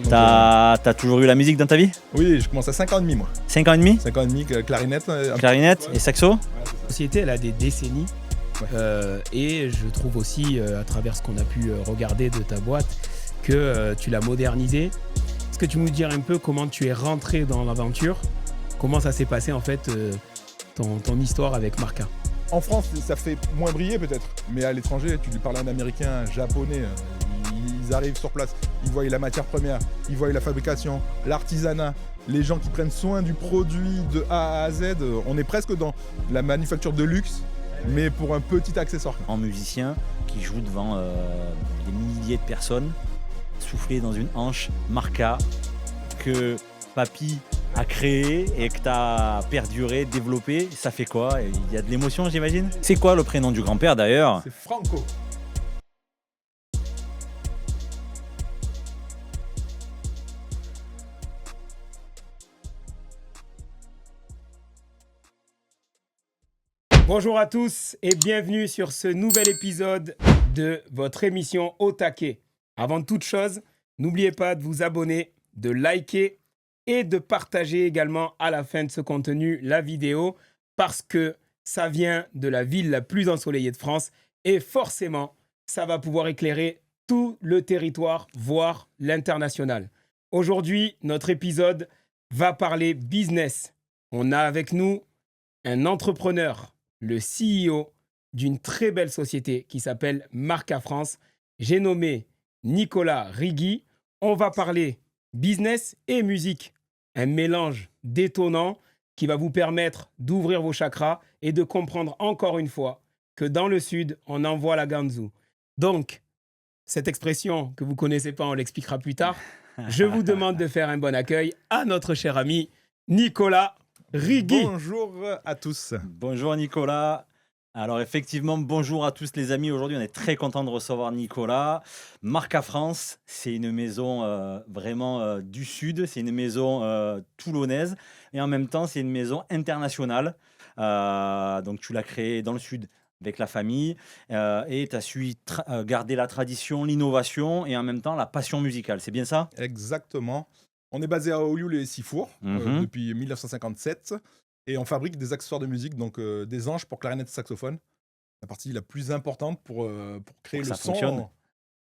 T'as toujours eu la musique dans ta vie? Oui, je commence à 5 ans et demi, moi. 5 ans et demi? 5 ans et demi, clarinette. Clarinette et saxo? La société, elle a des décennies. Ouais. Et je trouve aussi, à travers ce qu'on a pu regarder de ta boîte, que tu l'as modernisée. Est-ce que tu nous dirais un peu comment tu es rentré dans l'aventure? Comment ça s'est passé en fait, ton histoire avec Marca? En France, ça fait moins briller peut-être, mais à l'étranger, tu lui parles à un Américain, un Japonais, ils arrivent sur place, ils voient la matière première, ils voient la fabrication, l'artisanat, les gens qui prennent soin du produit de A à Z. On est presque dans la manufacture de luxe, mais pour un petit accessoire. Un musicien qui joue devant des milliers de personnes, soufflé dans une hanche Marca que papy a créé et que t'as perduré, développé, ça fait quoi? Il y a de l'émotion, j'imagine. C'est quoi le prénom du grand-père d'ailleurs? C'est Franco. Bonjour à tous et bienvenue sur ce nouvel épisode de votre émission Au Taquet. Avant toute chose, n'oubliez pas de vous abonner, de liker et de partager également à la fin de ce contenu la vidéo parce que ça vient de la ville la plus ensoleillée de France et forcément, ça va pouvoir éclairer tout le territoire, voire l'international. Aujourd'hui, notre épisode va parler business. On a avec nous un entrepreneur, le CEO d'une très belle société qui s'appelle Marca France. J'ai nommé Nicolas Rigui. On va parler business et musique. Un mélange détonnant qui va vous permettre d'ouvrir vos chakras et de comprendre encore une fois que dans le Sud, on envoie la ganzou. Donc, cette expression que vous ne connaissez pas, on l'expliquera plus tard. Je vous demande de faire un bon accueil à notre cher ami Nicolas Rigui. Bonjour à tous. Bonjour Nicolas. Alors effectivement, bonjour à tous les amis. Aujourd'hui, on est très content de recevoir Nicolas. Marca France, c'est une maison vraiment du Sud. C'est une maison toulonnaise. Et en même temps, c'est une maison internationale. Donc tu l'as créée dans le Sud avec la famille. Et tu as su garder la tradition, l'innovation et en même temps la passion musicale. C'est bien ça? Exactement. On est basé à Olioul-et-Sifour depuis 1957 et on fabrique des accessoires de musique, donc des anches pour clarinette et saxophone. La partie la plus importante pour créer Pour que le ça son. fonctionne.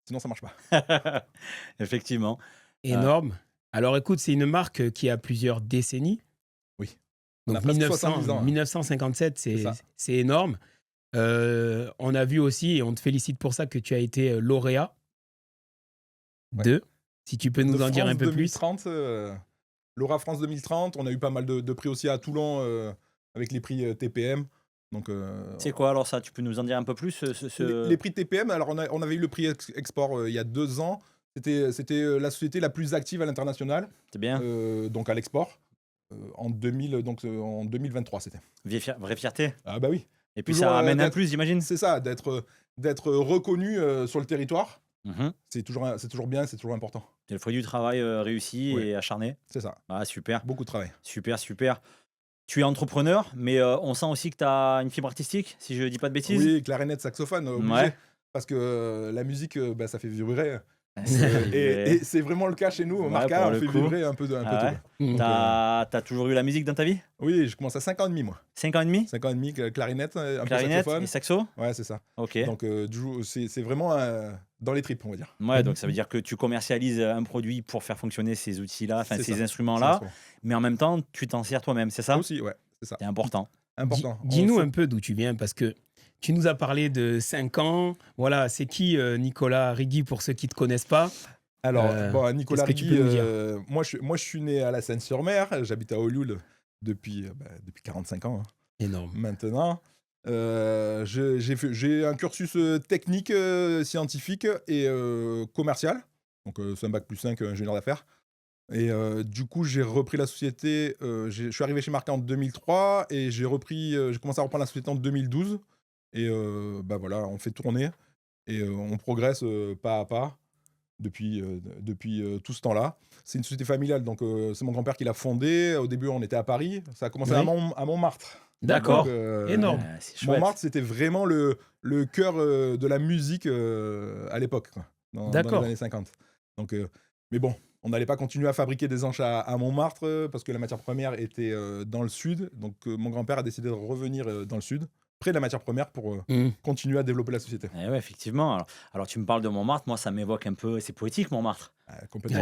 Sinon, ça marche pas. Effectivement. Énorme. Alors écoute, c'est une marque qui a plusieurs décennies. Oui. On a Donc presque 70 ans. 1957, ça. c'est énorme. On a vu aussi, et on te félicite pour ça, que tu as été lauréat de... Si tu peux nous en dire un peu 2030, Laura France 2030. On a eu pas mal de prix aussi à Toulon avec les prix TPM. Donc, C'est quoi alors ça? Tu peux nous en dire un peu plus les prix TPM, alors on avait eu le prix export il y a 2 ans. C'était la société la plus active à l'international. C'est bien. Donc à l'export. En 2023, c'était. Vraie fierté. Ah bah oui. Et puis Toujours, ça ramène un plus, j'imagine. C'est ça, d'être reconnu sur le territoire. Mhm. C'est toujours bien, c'est toujours important. C'est le fruit du travail réussi Ouais. et acharné. C'est ça. Ah, super, Beaucoup de travail. super, super. Tu es entrepreneur, mais on sent aussi que tu as une fibre artistique, si je dis pas de bêtises. Oui, clarinette, saxophone, obligé. Ouais. Parce que la musique, ça fait vibrer. Et Et c'est vraiment le cas chez nous. Au Ouais, Marca, pour on le fait coup. vibrer un peu Ah tout. ouais. T'as toujours eu la musique dans ta vie? Oui, je commence à 5 ans et demi, moi. 5 ans et demi? 5 ans et demi, clarinette, un peu Clarinette saxophone. et saxo? Ouais, c'est ça. Ok. Donc, c'est vraiment dans les tripes, on va dire. Ouais, donc ça veut dire que tu commercialises un produit pour faire fonctionner ces outils-là, enfin C'est ces ça. instruments-là, C'est mais en même temps, tu t'en sers toi-même, c'est ça? aussi, ouais, c'est ça. C'est important. Important. Dis-nous un peu d'où tu viens, parce que tu nous as parlé de 5 ans. Voilà, c'est qui Nicolas Rigui pour ceux qui ne te connaissent pas? Alors, Nicolas qu'est-ce que tu Rigui, peux nous dire? moi je suis né à la Seine-sur-Mer, j'habite à Olioul depuis 45 ans Énorme. maintenant. J'ai un cursus technique, scientifique et commercial, donc c'est un bac+5 ingénieur d'affaires. Et du coup, j'ai repris la société, je suis arrivé chez Marca en 2003 et j'ai commencé à reprendre la société en 2012. Et voilà, on fait tourner et on progresse pas à pas depuis tout ce temps-là. C'est une société familiale, donc c'est mon grand-père qui l'a fondée. Au début, on était à Paris. Ça a commencé Oui. à Montmartre. D'accord. Donc, Énorme. C'est chouette. Montmartre, c'était vraiment le cœur de la musique à l'époque, quoi, dans les D'accord. années 50. Donc, mais bon, On n'allait pas continuer à fabriquer des anches à Montmartre parce que la matière première était dans le sud. Donc, mon grand-père a décidé de revenir dans le sud, près de la matière première, pour continuer à développer la société. Eh ouais, effectivement. Alors, tu me parles de Montmartre, moi, ça m'évoque un peu. C'est poétique, Montmartre. Tu Complètement.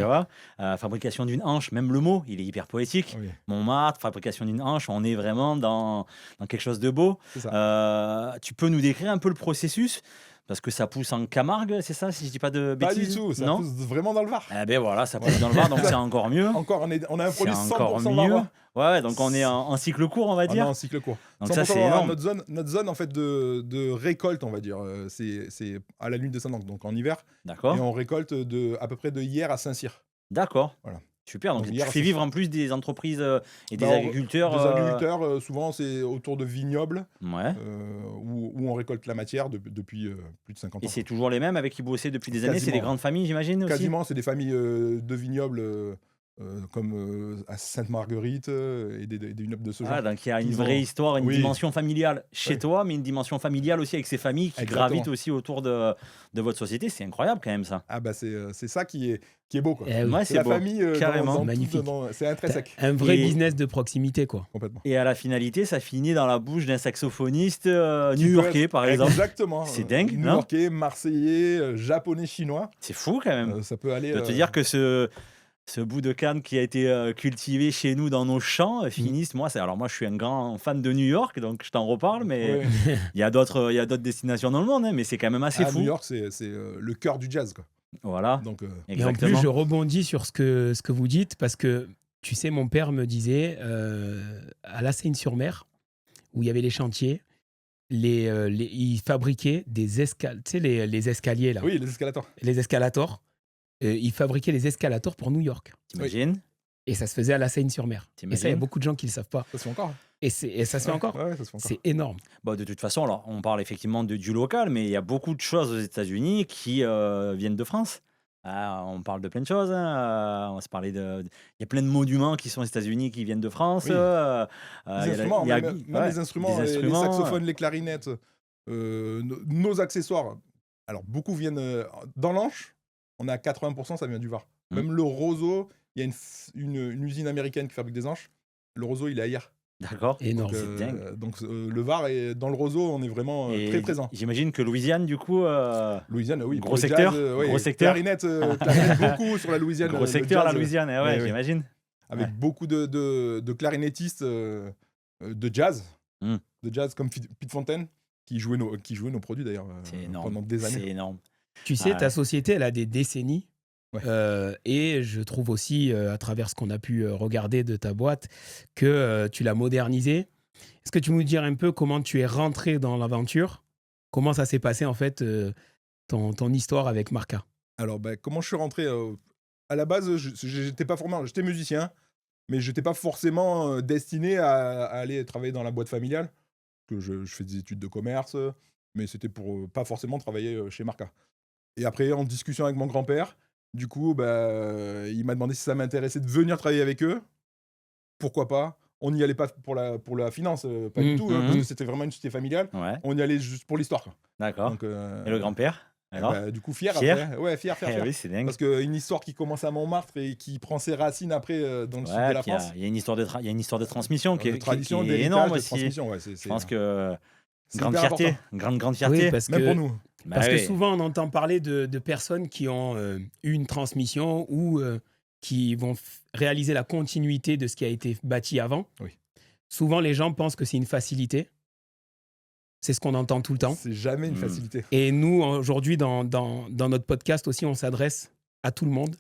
vois. Fabrication d'une hanche, même le mot, il est hyper poétique. Oui, Montmartre, fabrication d'une hanche, on est vraiment dans quelque chose de beau. c'est ça. Tu peux nous décrire un peu le processus? Parce que ça pousse en Camargue, c'est ça, si je dis pas de Pas bêtises? du tout, ça Non? pousse vraiment dans le Var. Eh ben voilà, ça pousse dans le Var, donc c'est encore mieux. Encore, on a un C'est produit encore 100% mieux. varois. Ouais, donc on est en cycle court, on va On est dire. en cycle court. Donc ça, 100% c'est varois. énorme. Notre zone en fait de récolte, on va dire, c'est à la lune de Saint-Ange, donc en hiver. D'accord. Et on récolte à peu près de hier à Saint-Cyr. D'accord. Voilà. Super. Donc Donc, tu hier, fais c'est vivre en plus des entreprises et des Bah, agriculteurs. Des agriculteurs, souvent c'est autour de vignobles Ouais. où on récolte la matière depuis plus de 50 Et ans. c'est toujours les mêmes avec qui bossaient depuis des années. C'est des Quasiment. grandes familles, j'imagine aussi. Quasiment, c'est des familles de vignobles comme à Sainte-Marguerite et des vignobles de ce genre. Ah, donc il y a une Ils vraie ont- histoire, une Oui. dimension familiale chez Ouais. toi, mais une dimension familiale aussi avec ces familles qui Exactement. gravitent aussi autour de votre société. C'est incroyable quand même ça. Ah bah c'est ça qui est beau, quoi. Eh oui. Ouais, C'est la beau. famille Carrément. tout, Magnifique. c'est intrinsèque, Un vrai Et- business de proximité, quoi. complètement. Et à la finalité, ça finit dans la bouche d'un saxophoniste Qui peut new-yorkais, être- par exemple. Exactement. C'est dingue, non? New-Yorkais, marseillais, japonais, chinois. C'est fou quand même. Ça peut aller. De te dire que ce bout de canne qui a été cultivé chez nous dans nos champs finisse. Alors moi, je suis un grand fan de New York, donc je t'en reparle, mais Ouais. il y a d'autres destinations dans le monde, hein, mais c'est quand même assez fou. New York, c'est le cœur du jazz, quoi. Voilà, Donc, Et en exactement. plus, je rebondis sur ce que vous dites parce que, tu sais, mon père me disait à La Seyne-sur-Mer, où il y avait les chantiers, ils fabriquaient des tu sais, les escaliers, là, oui, les escalators. les escalators. Ils fabriquaient les escalators pour New York. T'imagines? Et ça se faisait à La Seyne-sur-Mer. Et ça, il y a T'imagines? beaucoup de gens qui ne le savent pas. Ça se fait encore. Et ça se fait encore. Ouais, ça se fait encore. C'est énorme. Bon, de toute façon, alors, on parle effectivement du local, mais il y a beaucoup de choses aux États-Unis qui viennent de France. On parle de plein de choses. On se parlait il y a plein de monuments qui sont aux États-Unis qui viennent de France. Oui. il y a Les instruments, même ouais, les instruments, des les instruments, saxophones, les clarinettes, nos accessoires. Alors, beaucoup viennent dans l'Anche. On a 80%, ça vient du Var. Mm. Même le roseau, il y a une usine américaine qui fabrique des anches. Le roseau, il est à hier. D'accord. Énorme. C'est dingue. Donc, le Var, dans le roseau, on est vraiment Et très présent. J'imagine que Louisiane, du coup, Louisiane, oui. Gros pour le secteur, jazz, oui, gros secteur. Clarinette beaucoup sur la Louisiane. gros le secteur, la jazz, Louisiane, ouais, oui, oui. j'imagine. Avec Ouais. beaucoup de clarinettistes de jazz. Mm. De jazz comme Pete Fontaine, qui jouait nos produits d'ailleurs C'est énorme. pendant des C'est années. énorme. Tu sais, Ouais. ta société, elle a des décennies. Ouais. Et je trouve aussi, à travers ce qu'on a pu regarder de ta boîte, que tu l'as modernisée. Est-ce que tu peux nous dire un peu comment tu es rentré dans l'aventure? Comment ça s'est passé, en fait, ton histoire avec Marca? Alors, comment je suis rentré à la base, j'étais pas formé, j'étais musicien, mais j'étais pas forcément destiné à aller travailler dans la boîte familiale. Que je fais des études de commerce, mais c'était pour pas forcément travailler chez Marca. Et après, en discussion avec mon grand-père, du coup, il m'a demandé si ça m'intéressait de venir travailler avec eux. Pourquoi pas? On n'y allait pas pour la finance, pas du tout, parce que c'était vraiment une société familiale. Ouais, On y allait juste pour l'histoire, quoi. d'accord. Donc, Et le grand-père? Alors? du coup, fier. Fier après. Ouais, fier. Eh oui, c'est dingue. Parce qu'une histoire qui commence à Montmartre et qui prend ses racines après dans le sud Ouais, de la puis il y a- France. il y a une histoire il y a une histoire de transmission qui De est, tradition, qui est d'héritage, énorme de aussi. transmission. Ouais, Je pense que c'est grande hyper fierté, important. grande fierté. Oui, parce Même que, pour nous. Bah parce que oui. souvent, on entend parler de personnes qui ont eu une transmission ou qui vont réaliser la continuité de ce qui a été bâti avant. Oui. Souvent, les gens pensent que c'est une facilité. C'est ce qu'on entend tout le temps. C'est jamais une Mm. facilité. Et nous, aujourd'hui, dans notre podcast aussi, on s'adresse à tout le monde,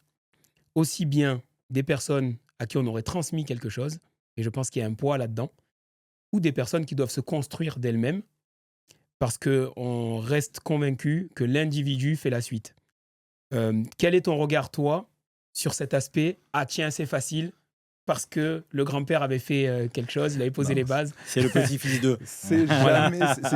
aussi bien des personnes à qui on aurait transmis quelque chose, et je pense qu'il y a un poids là-dedans, ou des personnes qui doivent se construire d'elles-mêmes, parce qu'on reste convaincu que l'individu fait la suite. Quel est ton regard, toi, sur cet aspect? Ah tiens, c'est facile, parce que le grand-père avait fait quelque chose, il avait posé Non. les bases. C'est le petit-fils d'eux. C'est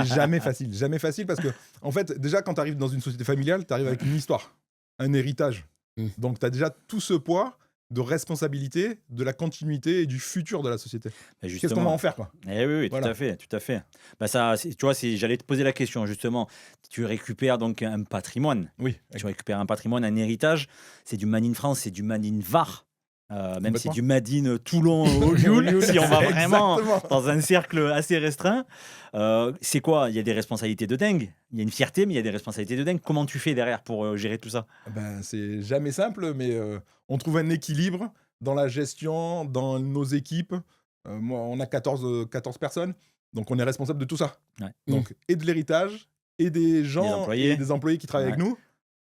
jamais facile. Jamais facile parce que, en fait, déjà, quand tu arrives dans une société familiale, tu arrives avec une histoire, un héritage. Mm. Donc, tu as déjà tout ce poids. de responsabilité de la continuité et du futur de la société. Mais Qu'est-ce qu'on va en faire, quoi? Eh oui, oui, tout Voilà. à fait, tout à fait. Bah ça, tu vois, j'allais te poser la question justement. Tu récupères donc un patrimoine. Oui, Tu récupères un patrimoine, un héritage. C'est du Made in France, c'est du Made in Var. Même c'est Complètement. du Made in Toulon au Lioul, si on va vraiment Exactement. dans un cercle assez restreint. C'est quoi? Il y a des responsabilités de dingue. Il y a une fierté, mais il y a des responsabilités de dingue. Comment tu fais derrière pour gérer tout ça? Ben, c'est jamais simple, mais on trouve un équilibre dans la gestion, dans nos équipes. Moi, on a 14 personnes, donc on est responsable de tout ça. Ouais. Donc, et de l'héritage, et des gens, employés. et des employés qui travaillent Ouais. avec nous.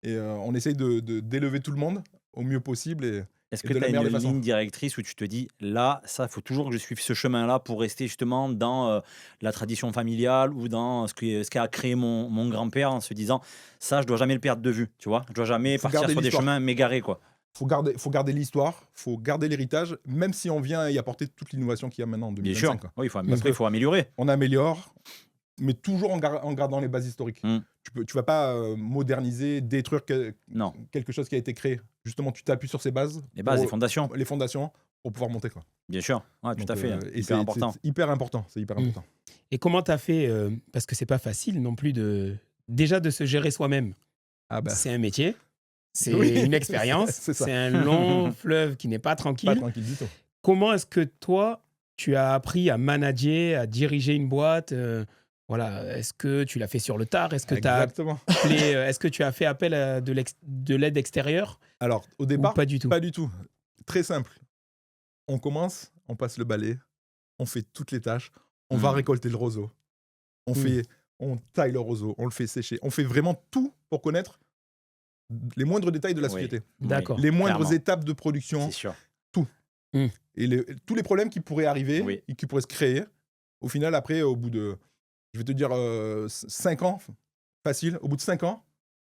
Et on essaye d'élever tout le monde au mieux possible. Et Est-ce Et que de tu la as meilleure une des façons. ligne directrice où tu te dis, là, ça, il faut toujours que je suive ce chemin-là pour rester justement dans la tradition familiale ou dans ce qu'a créé mon grand-père en se disant, ça, je dois jamais le perdre de vue, tu vois? Je dois jamais Faut partir garder sur des l'histoire. chemins m'égarés, quoi. faut garder l'histoire, faut garder l'héritage, même si on vient y apporter toute l'innovation qu'il y a maintenant en Bien 2025. sûr. Quoi. Oui, Parce après, il que- faut améliorer. On améliore, mais toujours en gardant les bases historiques. Mm. Tu vas pas moderniser, détruire Non, quelque chose qui a été créé. Justement, tu t'appuies sur ces bases, les bases, pour- les fondations, les fondations, pour pouvoir monter. Quoi. bien sûr. Ouais, tout Donc, à fait. et Hyper important. C'est hyper important. C'est hyper Mm. important. Et comment tu as fait parce que c'est pas facile non plus déjà de se gérer soi-même. Ah bah, C'est un métier, c'est Oui, une expérience, c'est ça. c'est un long fleuve qui n'est pas pas tranquille. tranquille du tout. Comment est-ce que toi, tu as appris à manager, à diriger une boîte voilà, est-ce que tu l'as fait sur le tard? Est-ce que Exactement. est-ce que tu as fait appel à de l'aide extérieure Alors, au ou départ, pas du tout? pas du tout. Très simple. On commence, on passe le balai, on fait toutes les tâches, on va Mm. récolter le roseau, on taille le roseau, on le fait sécher, on fait vraiment tout pour connaître les moindres détails de la Oui. société, D'accord. les moindres clairement. étapes de production C'est sûr. et tous les problèmes qui pourraient arriver Oui. et qui pourraient se créer. Au final, après, au bout de, je vais te dire, 5 ans, facile, au bout de 5 ans,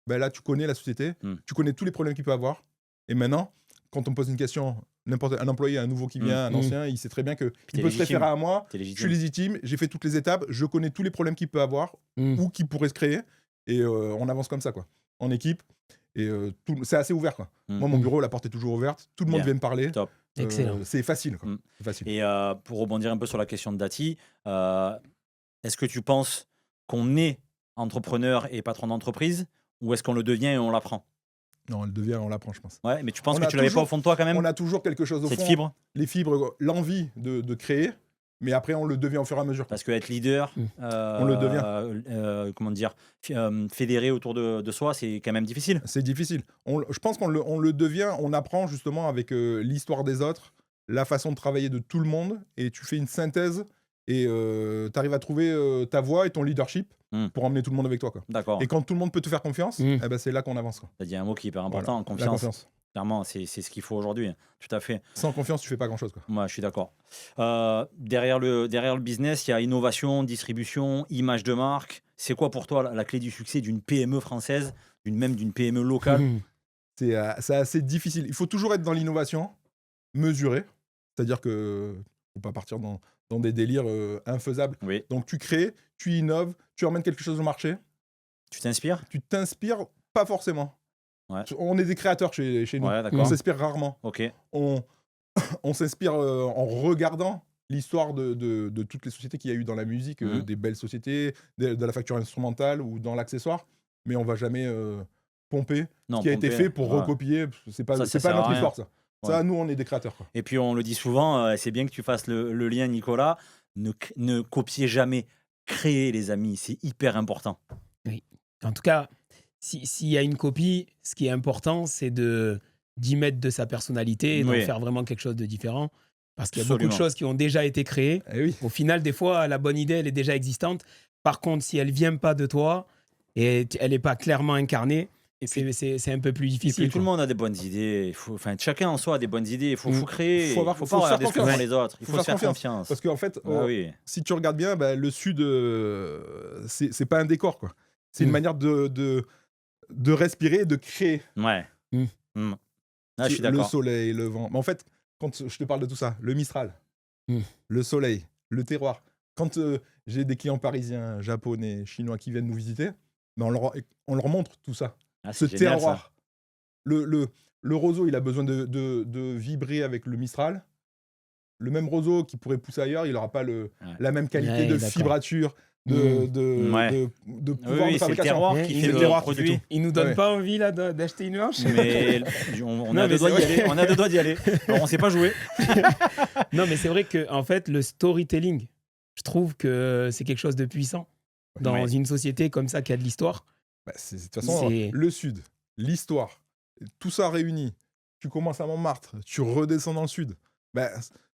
ben là, tu connais la société, Mm. tu connais tous les problèmes qu'il peut avoir. Et maintenant, quand on pose une question, un employé, un nouveau qui vient, un ancien, il sait très bien qu'il t'es peut se légitime. référer à moi. T'es Je suis légitime. légitime, j'ai fait toutes les étapes, je connais tous les problèmes qu'il peut avoir Mm. ou qui pourraient se créer. Et on avance comme ça, quoi, en équipe. Et c'est assez ouvert, quoi. Mm. Moi, mon Mm. bureau, la porte est toujours ouverte. Tout le monde Bien. vient me parler. Top. Excellent. C'est facile, quoi. Mm. C'est facile. Et pour rebondir un peu sur la question de Dati, est-ce que tu penses qu'on est entrepreneur et patron d'entreprise ou est-ce qu'on le devient et on l'apprend? Non, on le devient, on l'apprend, je pense. Ouais, mais tu penses On que a tu l'avais pas toujours- au fond de toi quand même, On a toujours quelque chose au cette fond. fibre? Les fibres, l'envie de créer, mais après, on le devient au fur et à mesure. Parce que être leader, Mm. On le devient. Comment dire, fédéré autour de soi, c'est quand même difficile. C'est difficile. Je pense qu'on le devient, on apprend justement avec l'histoire des autres, la façon de travailler de tout le monde, et tu fais une synthèse, et tu arrives à trouver ta voie et ton leadership Mm. pour emmener tout le monde avec toi. Quoi. D'accord. Et quand tout le monde peut te faire confiance, Mm. eh ben, c'est là qu'on avance. Quoi. Tu as dit un mot qui est hyper Voilà. important, La confiance. confiance. Clairement, c'est ce qu'il faut aujourd'hui. Tout à fait. Sans confiance, tu fais pas grand-chose. Quoi. Moi, je suis d'accord. Derrière le business, il y a innovation, distribution, image de marque. C'est quoi pour toi la clé du succès d'une PME française, même d'une PME locale? Mm. C'est assez difficile. Il faut toujours être dans l'innovation, mesurée. C'est-à-dire que faut pas partir dans des délires infaisables. Oui. Donc tu crées, tu innoves, tu emmènes quelque chose au marché, Tu t'inspires? tu t'inspires pas forcément. Ouais. On est des créateurs chez nous. Ouais, On d'accord. s'inspire rarement. Ok. On s'inspire en regardant l'histoire de toutes les sociétés qu'il y a eu dans la musique, Mhm. des belles sociétés, de la facture instrumentale ou dans l'accessoire, mais on va jamais pomper Non, ce qui a été pomper, fait pour ouais. recopier. C'est pas, Ça c'est sert pas à notre rien. histoire, ça. Ouais. Ça, nous, on est des créateurs. Quoi. Et puis on le dit souvent, c'est bien que tu fasses le lien, Nicolas. Ne copiez jamais, créez les amis, c'est hyper important. En tout cas, s'il y a une copie, ce qui est important, c'est d'y mettre de sa personnalité et d'en Oui. faire vraiment quelque chose de différent. Parce qu'il y a beaucoup de Absolument. choses qui ont déjà été créées. Eh oui. Au final, des fois, la bonne idée, elle est déjà existante. Par contre, si elle ne vient pas de toi et elle n'est pas clairement incarnée, Et puis, c'est un peu plus et difficile. puis tout le quoi. monde a des bonnes idées. chacun en soi a des bonnes idées. Il faut Mm. créer. Faut Il avoir- faut faut pas se faire regarder ce que confiance. font les autres. Il Faut faut se faire faire confiance. confiance. Parce qu'en fait, Ah oui. si tu regardes bien, le Sud, c'est pas un décor. Quoi. C'est une manière de respirer et de créer. Ouais. Mm. Mm. Ah, je suis Le d'accord. soleil, le vent. Mais en fait, quand je te parle de tout ça, le Mistral, Mm. le soleil, le terroir. Quand j'ai des clients parisiens, japonais, chinois qui viennent nous visiter, on leur montre tout ça. Ah, Ce c'est génial, ça. terroir. Le roseau, il a besoin de vibrer avec le Mistral. Le même roseau qui pourrait pousser ailleurs, il n'aura pas la même qualité Ouais, de d'accord. fibrature, Ouais. de pouvoir de Oui, c'est le fabrication. terroir Ouais, qui il fait le le terroir qui fait produit. tout. Il nous donne Ouais. pas envie là d'acheter une hanche. Mais on Non, a mais deux doigts c'est d'y vrai. aller. On a deux doigts d'y aller. Alors, on sait pas jouer. Non, mais c'est vrai que en fait, le storytelling, je trouve que c'est quelque chose de puissant dans Ouais. une société comme ça qui a de l'histoire. Bah, de toute façon, C'est- le Sud, l'histoire, tout ça réuni. Tu commences à Montmartre, tu redescends dans le Sud. Bah,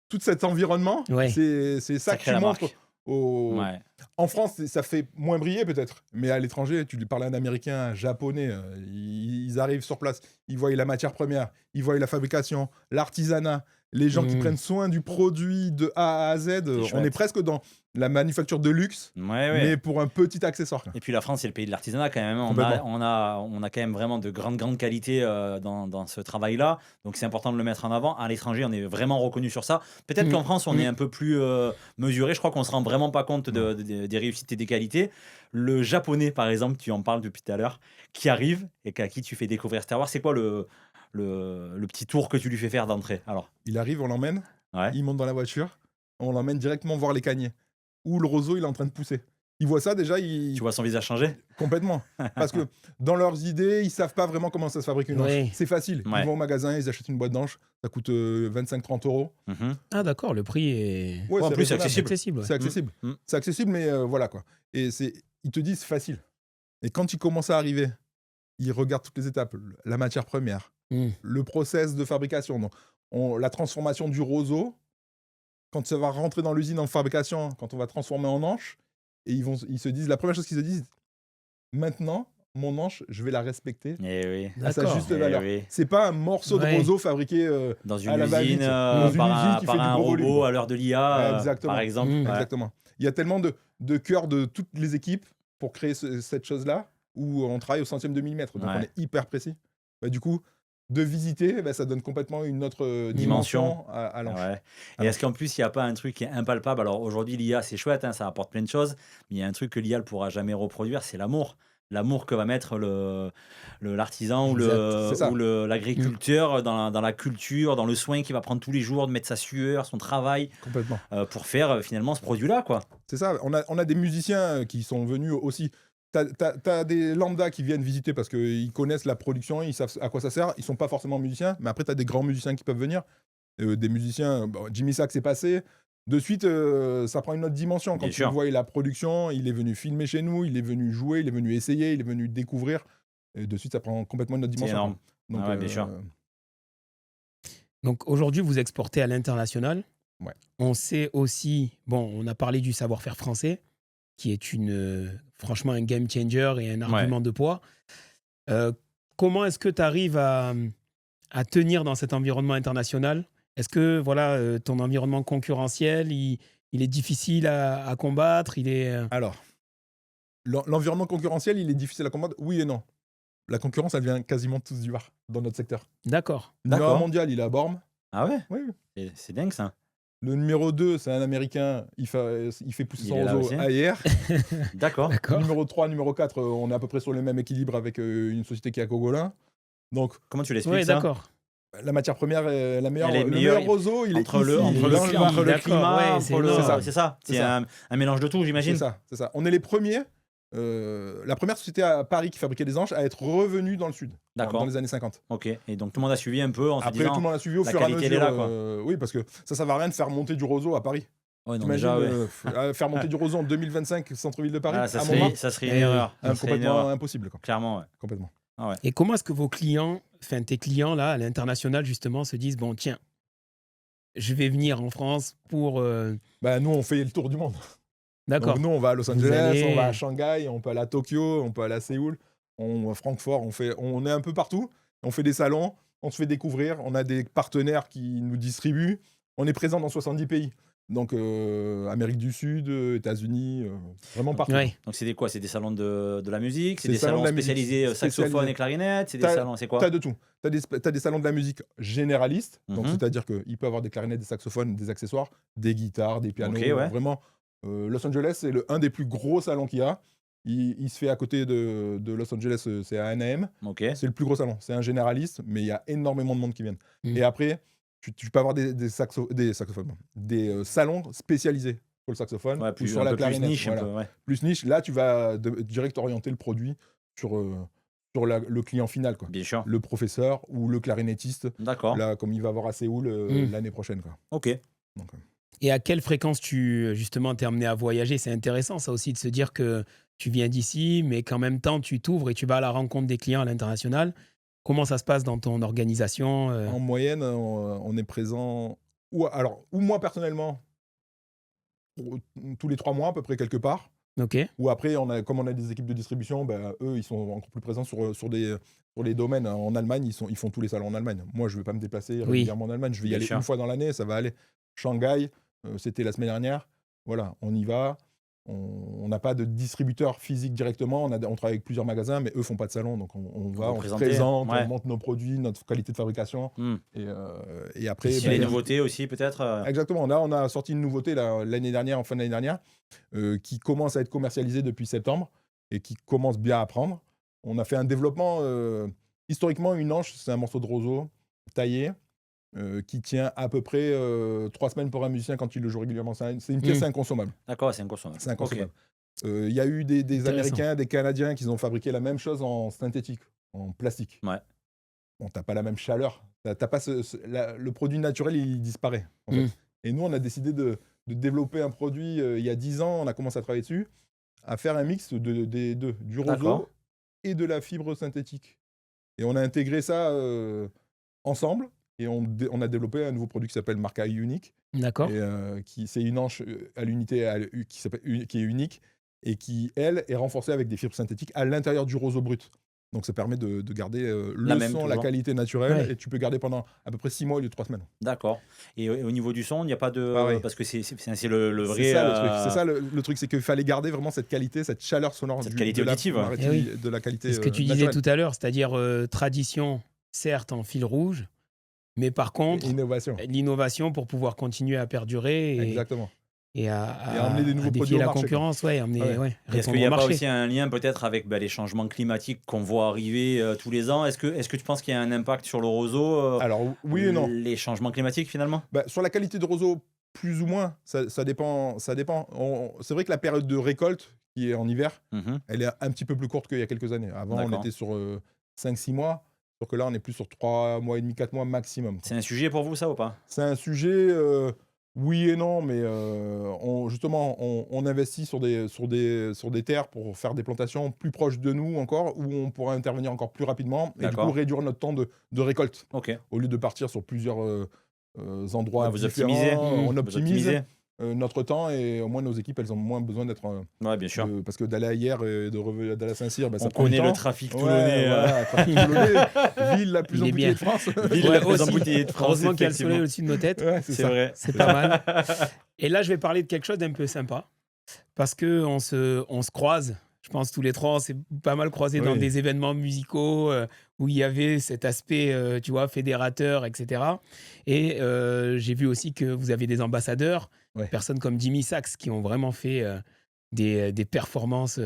tout cet environnement, Ouais. c'est ça Ça que crée tu la montres marque. Ouais. En France, ça fait moins briller peut-être, mais à l'étranger, tu lui parles à un Américain, un Japonais, ils arrivent sur place, ils voient la matière première, ils voient la fabrication, l'artisanat, les gens qui Mhm. prennent soin du produit de A à Z. On chouette. est presque dans la manufacture de luxe, Ouais, mais pour un petit accessoire. Et puis la France, c'est le pays de l'artisanat quand même. Complètement. On a quand même vraiment de grandes qualités dans ce travail-là. Donc c'est important de le mettre en avant. À l'étranger, on est vraiment reconnu sur ça. Peut-être Mm. qu'en France, on Mm. est un peu plus mesuré. Je crois qu'on se rend vraiment pas compte des réussites et des qualités. Le japonais, par exemple, tu en parles depuis tout à l'heure, qui arrive et à qui tu fais découvrir ce terroir. C'est quoi le petit tour que tu lui fais faire d'entrée? Alors, Il arrive, on l'emmène, ouais. il monte dans la voiture, on l'emmène directement voir les caniers, où le roseau il est en train de pousser. Il voit ça déjà, Tu vois son visage changer? complètement. Parce que dans leurs idées, ils savent pas vraiment comment ça se fabrique une hanche. Ouais. C'est facile. Ouais. Ils vont au magasin, ils achètent une boîte d'anches, ça coûte 25-30 euros. Mhm. Ah d'accord, le prix est Ouais, en c'est plus, c'est raisonnable. accessible. accessible. Ouais. C'est accessible. Mm. C'est accessible, mais voilà quoi. Et ils te disent facile. Et quand ils commencent à arriver, ils regardent toutes les étapes, la matière première, Mm. le process de fabrication, donc, la transformation du roseau. Quand ça va rentrer dans l'usine en fabrication, quand on va transformer en hanche, et ils se disent, la première chose qu'ils se disent, maintenant, mon hanche, je vais la respecter Eh oui. à sa D'accord. juste Eh valeur. oui. C'est pas un morceau de Ouais. roseau fabriqué Dans une à la va-vite, usine, dans une par usine un, qui par fait du un gros robot volume. à l'heure de l'IA, Exactement. par exemple. Mm. Ouais. Exactement. Il y a tellement de cœur de toutes les équipes pour créer cette chose-là, où on travaille au centième de millimètre, donc Ouais. on est hyper précis. Bah, du coup, de visiter, ça donne complètement une autre dimension à l'anche. Ouais. Et Alors- est-ce qu'en plus, il n'y a pas un truc qui est impalpable? Alors aujourd'hui, l'IA, c'est chouette, hein, ça apporte plein de choses, mais il y a un truc que l'IA ne pourra jamais reproduire, c'est l'amour. L'amour que va mettre l'artisan C'est ça. ou l'agriculteur dans la culture, dans le soin qu'il va prendre tous les jours, de mettre sa sueur, son travail, Complètement. pour faire finalement ce produit-là, quoi. C'est ça, on a des musiciens qui sont venus aussi. T'as des lambda qui viennent visiter parce qu'ils connaissent la production, ils savent à quoi ça sert. Ils sont pas forcément musiciens, mais après, t'as des grands musiciens qui peuvent venir. Des musiciens, Jimmy Sack c'est passé. De suite, ça prend une autre dimension. Quand Bien tu sûr. vois la production, il est venu filmer chez nous, il est venu jouer, il est venu essayer, il est venu découvrir. Et de suite, ça prend complètement une autre C'est dimension. énorme. Donc, Ah ouais, bien sûr. Donc aujourd'hui, vous exportez à l'international. Ouais. On sait aussi, bon, on a parlé du savoir-faire français, qui est franchement un game changer et un argument de poids. Comment est-ce que tu arrives à tenir dans cet environnement international? Est-ce que voilà, ton environnement concurrentiel, il est difficile à combattre? Alors, l'environnement concurrentiel, il est difficile à combattre? Oui et non. La concurrence, elle vient quasiment tous du Var, dans notre secteur. D'accord. Le numéro D'accord. 1 mondial, il est à Bormes. Ah ouais? Oui. C'est dingue, ça. Le numéro 2, c'est un Américain, il fait pousser Il son est là roseau aussi. ailleurs. D'accord. D'accord. Numéro 3, numéro 4, on est à peu près sur le même équilibre avec une société qui est à Cogolin. Donc, Comment tu l'expliques, Oui, ça? d'accord. la matière première, est la meilleure, Elle est le meilleure. meilleur roseau, il est Entre le, ici, entre le, dans cli- Var. entre le D'accord, climat, ouais, c'est entre le- énorme. c'est ça. C'est C'est ça. un mélange de tout, j'imagine. C'est ça. On est les premiers, la première société à Paris qui fabriquait des hanches à être revenue dans le sud, D'accord. dans les années 50. Ok. Et donc tout le monde a suivi un peu en se Après, disant. tout le monde a suivi au la fur et à qualité, mesure. elle est là, quoi. Oui, parce que ça ne va rien de faire monter du roseau à Paris. Ouais, non, T'imagines déjà, ouais. faire monter du roseau en 2025, centre-ville de Paris, Ah, ça à serait, Montmartre, ça serait une Eh oui. erreur. Ça serait une complètement erreur. impossible. Quoi. Clairement, ouais. Complètement. Et comment est-ce que vos clients, enfin tes clients là, à l'international justement, se disent, bon tiens, je vais venir en France pour... Bah, nous, on fait le tour du monde. D'accord. Donc, nous, on va à Los Vous Angeles, allez- on va à Shanghai, on peut aller à Tokyo, on peut aller à Séoul, on va à Francfort, on est un peu partout. On fait des salons, on se fait découvrir, on a des partenaires qui nous distribuent. On est présent dans 70 pays. Donc, Amérique du Sud, États-Unis, vraiment partout. Ouais. Donc c'est quoi? C'est des salons de la musique? C'est C'est des salons salons de la musique spécialisés saxophone spécialisés. et clarinette? C'est des T'as- salons, c'est quoi? T'as de tout. T'as des salons de la musique généralistes, donc Mhm. c'est-à-dire qu'il peut avoir des clarinettes, des saxophones, des accessoires, des guitares, des pianos. Ok, ouais. Vraiment, Los Angeles, c'est un des plus gros salons qu'il y a. Il se fait à côté de Los Angeles, c'est à Anaheim. Ok. C'est le plus gros salon. C'est un généraliste, mais il y a énormément de monde qui viennent. Et après, tu peux avoir des saxophones, des salons spécialisés pour le saxophone Ouais, ou plus, sur un la peu plus clarinette. niche, un Voilà. peu, ouais. Plus niche, là, tu vas direct orienter le produit sur le client final, quoi. Bien sûr. Le professeur ou le clarinettiste, D'accord. là, comme il va avoir à Séoul l'année prochaine, quoi. Ok. Donc, Et à quelle fréquence justement, t'es amené à voyager? C'est intéressant, ça aussi, de se dire que tu viens d'ici, mais qu'en même temps, tu t'ouvres et tu vas à la rencontre des clients à l'international. Comment ça se passe dans ton organisation en moyenne, on est présent, ou moi personnellement, tous les 3 mois à peu près quelque part. Ok. Ou après, comme on a des équipes de distribution, eux, ils sont encore plus présents sur les domaines. En Allemagne, ils font tous les salons en Allemagne. Moi, je ne vais pas me déplacer régulièrement en Allemagne. Je vais y Bien aller sûr. une fois dans l'année, ça va aller. Shanghai, c'était la semaine dernière. Voilà, on y va. On n'a pas de distributeur physique directement. On travaille avec plusieurs magasins, mais eux font pas de salon. Donc, on va, on se présente, ouais. on montre nos produits, notre qualité de fabrication. Et après... Et les nouveautés aussi, peut-être Exactement. Là, on a sorti une nouveauté l'année dernière, en fin d'année dernière, qui commence à être commercialisée depuis septembre et qui commence bien à prendre. On a fait un développement. Historiquement, une anche, c'est un morceau de roseau taillé qui tient à peu près 3 semaines pour un musicien quand il le joue régulièrement. C'est une pièce inconsommable. D'accord, c'est inconsommable. C'est inconsommable. Il y a eu des Américains, des Canadiens qui ont fabriqué la même chose en synthétique, en plastique. Ouais. Bon, t'as pas la même chaleur. T'as pas le produit naturel, il disparaît. En fait. Et nous, on a décidé de développer un produit il y a 10 ans. On a commencé à travailler dessus, à faire un mix des deux, du roseau et de la fibre synthétique. Et on a intégré ça ensemble. Et on a développé un nouveau produit qui s'appelle Marca Unique. D'accord. C'est une anche à l'unité qui est unique et qui, elle, est renforcée avec des fibres synthétiques à l'intérieur du roseau brut. Donc ça permet de garder la qualité naturelle, et tu peux garder pendant à peu près 6 mois au lieu de 3 semaines. D'accord. Et au niveau du son, il n'y a pas de... Parce que c'est le vrai... C'est ça le truc. C'est ça le truc, c'est qu'il fallait garder vraiment cette qualité, cette chaleur sonore. Cette qualité auditive. De la qualité c'est ce que tu disais tout à l'heure, c'est-à-dire tradition, certes, en fil rouge, mais par contre, l'innovation pour pouvoir continuer à perdurer. Exactement. Et à emmener des nouveaux produits la au marché, concurrence, Est-ce qu'il n'y a pas aussi un lien peut-être avec les changements climatiques qu'on voit arriver tous les ans? Est-ce que tu penses qu'il y a un impact sur le roseau Alors oui et non. Les changements climatiques finalement sur la qualité de roseau, plus ou moins, ça dépend. C'est vrai que la période de récolte, qui est en hiver, elle est un petit peu plus courte qu'il y a quelques années. Avant, on était sur 5-6 mois. Donc que là, on est plus sur 3 mois et demi, 4 mois maximum. C'est un sujet pour vous, ça, ou pas? C'est un sujet, oui et non, mais on investit sur des terres pour faire des plantations plus proches de nous encore, où on pourra intervenir encore plus rapidement et du coup réduire notre temps de récolte. Au lieu de partir sur plusieurs endroits vous différents, on optimise notre temps, et au moins nos équipes, elles ont moins besoin d'être... bien sûr. Parce que d'aller à Hyères et d'aller à Saint-Cyr, on connaît le trafic toulonnais. Trafic toulonnais, ville la plus embouteillée de France. Ville la plus embouteillée de France. Heureusement qu'il y a le soleil au-dessus de nos têtes. C'est vrai. C'est pas mal. Et là, je vais parler de quelque chose d'un peu sympa, parce qu'on se croise. Je pense tous les trois, on s'est pas mal croisés dans des événements musicaux où il y avait cet aspect, tu vois, fédérateur, etc. Et j'ai vu aussi que vous avez des ambassadeurs, personnes comme Jimmy Sachs, qui ont vraiment fait des performances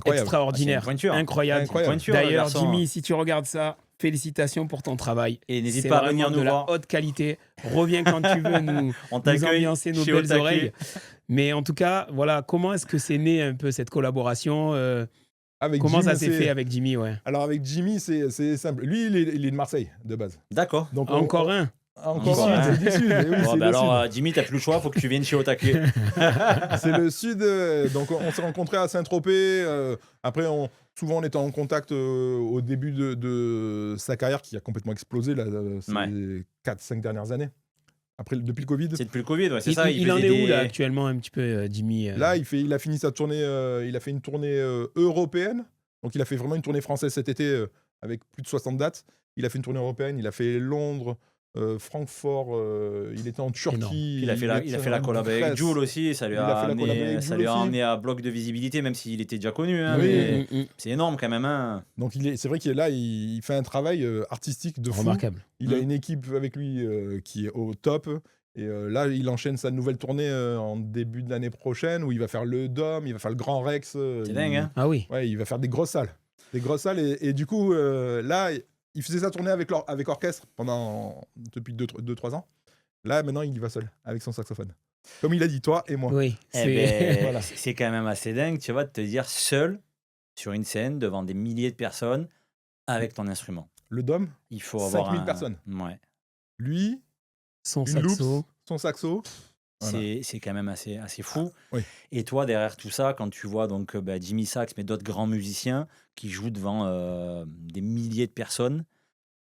extraordinaires, incroyables. D'ailleurs, Jimmy, si tu regardes ça, félicitations pour ton travail. Et n'hésite pas à venir nous voir. C'est de la haute qualité. Reviens quand tu veux nous ambiancer nos belles oreilles. Mais en tout cas, voilà, comment est-ce que c'est né un peu cette collaboration Comment ça s'est fait avec Jimmy? Alors avec Jimmy, c'est simple. Lui, il est de Marseille, de base. D'accord. Donc, Encore un. Encore un, c'est du sud. Oui, alors, Jimmy, t'as plus le choix, il faut que tu viennes chez Otake. C'est le sud. Donc, on s'est rencontrés à Saint-Tropez. Après, souvent, on était en contact au début de sa carrière, qui a complètement explosé là, ces 4-5 dernières années. Après, depuis le Covid. C'est depuis le Covid, c'est ça. Il en est où là actuellement un petit peu, Jimmy Là, il a fini sa tournée. Il a fait une tournée européenne. Donc, il a fait vraiment une tournée française cet été avec plus de 60 dates. Il a fait une tournée européenne. Il a fait Londres, Francfort. Il était en Turquie. Il a fait la collab avec Jul aussi. Ça lui a amené à bloc de visibilité, même s'il était déjà connu. Mais c'est énorme quand même. Donc, c'est vrai qu'il est là. Il fait un travail artistique de fou. Remarquable. Il a une équipe avec lui qui est au top. Et là, il enchaîne sa nouvelle tournée en début de l'année prochaine où il va faire le Dôme, il va faire le Grand Rex. C'est dingue, hein? Ah oui. Ouais, il va faire des grosses salles. Des grosses salles. Et du coup, là, il faisait sa tournée avec orchestre depuis 2-3 ans. Là, maintenant, il y va seul, avec son saxophone. Comme il a dit, toi et moi. Oui. Eh ben, Voilà. c'est quand même assez dingue, tu vois, de te dire seul sur une scène devant des milliers de personnes avec ton instrument. Le Dôme, Il faut avoir 5000 personnes. Ouais. Lui, Son une loupe, saxo. son saxo. Voilà. C'est quand même assez fou. Oui. Et toi, derrière tout ça, quand tu vois donc Jimmy Sax, mais d'autres grands musiciens qui jouent devant des milliers de personnes,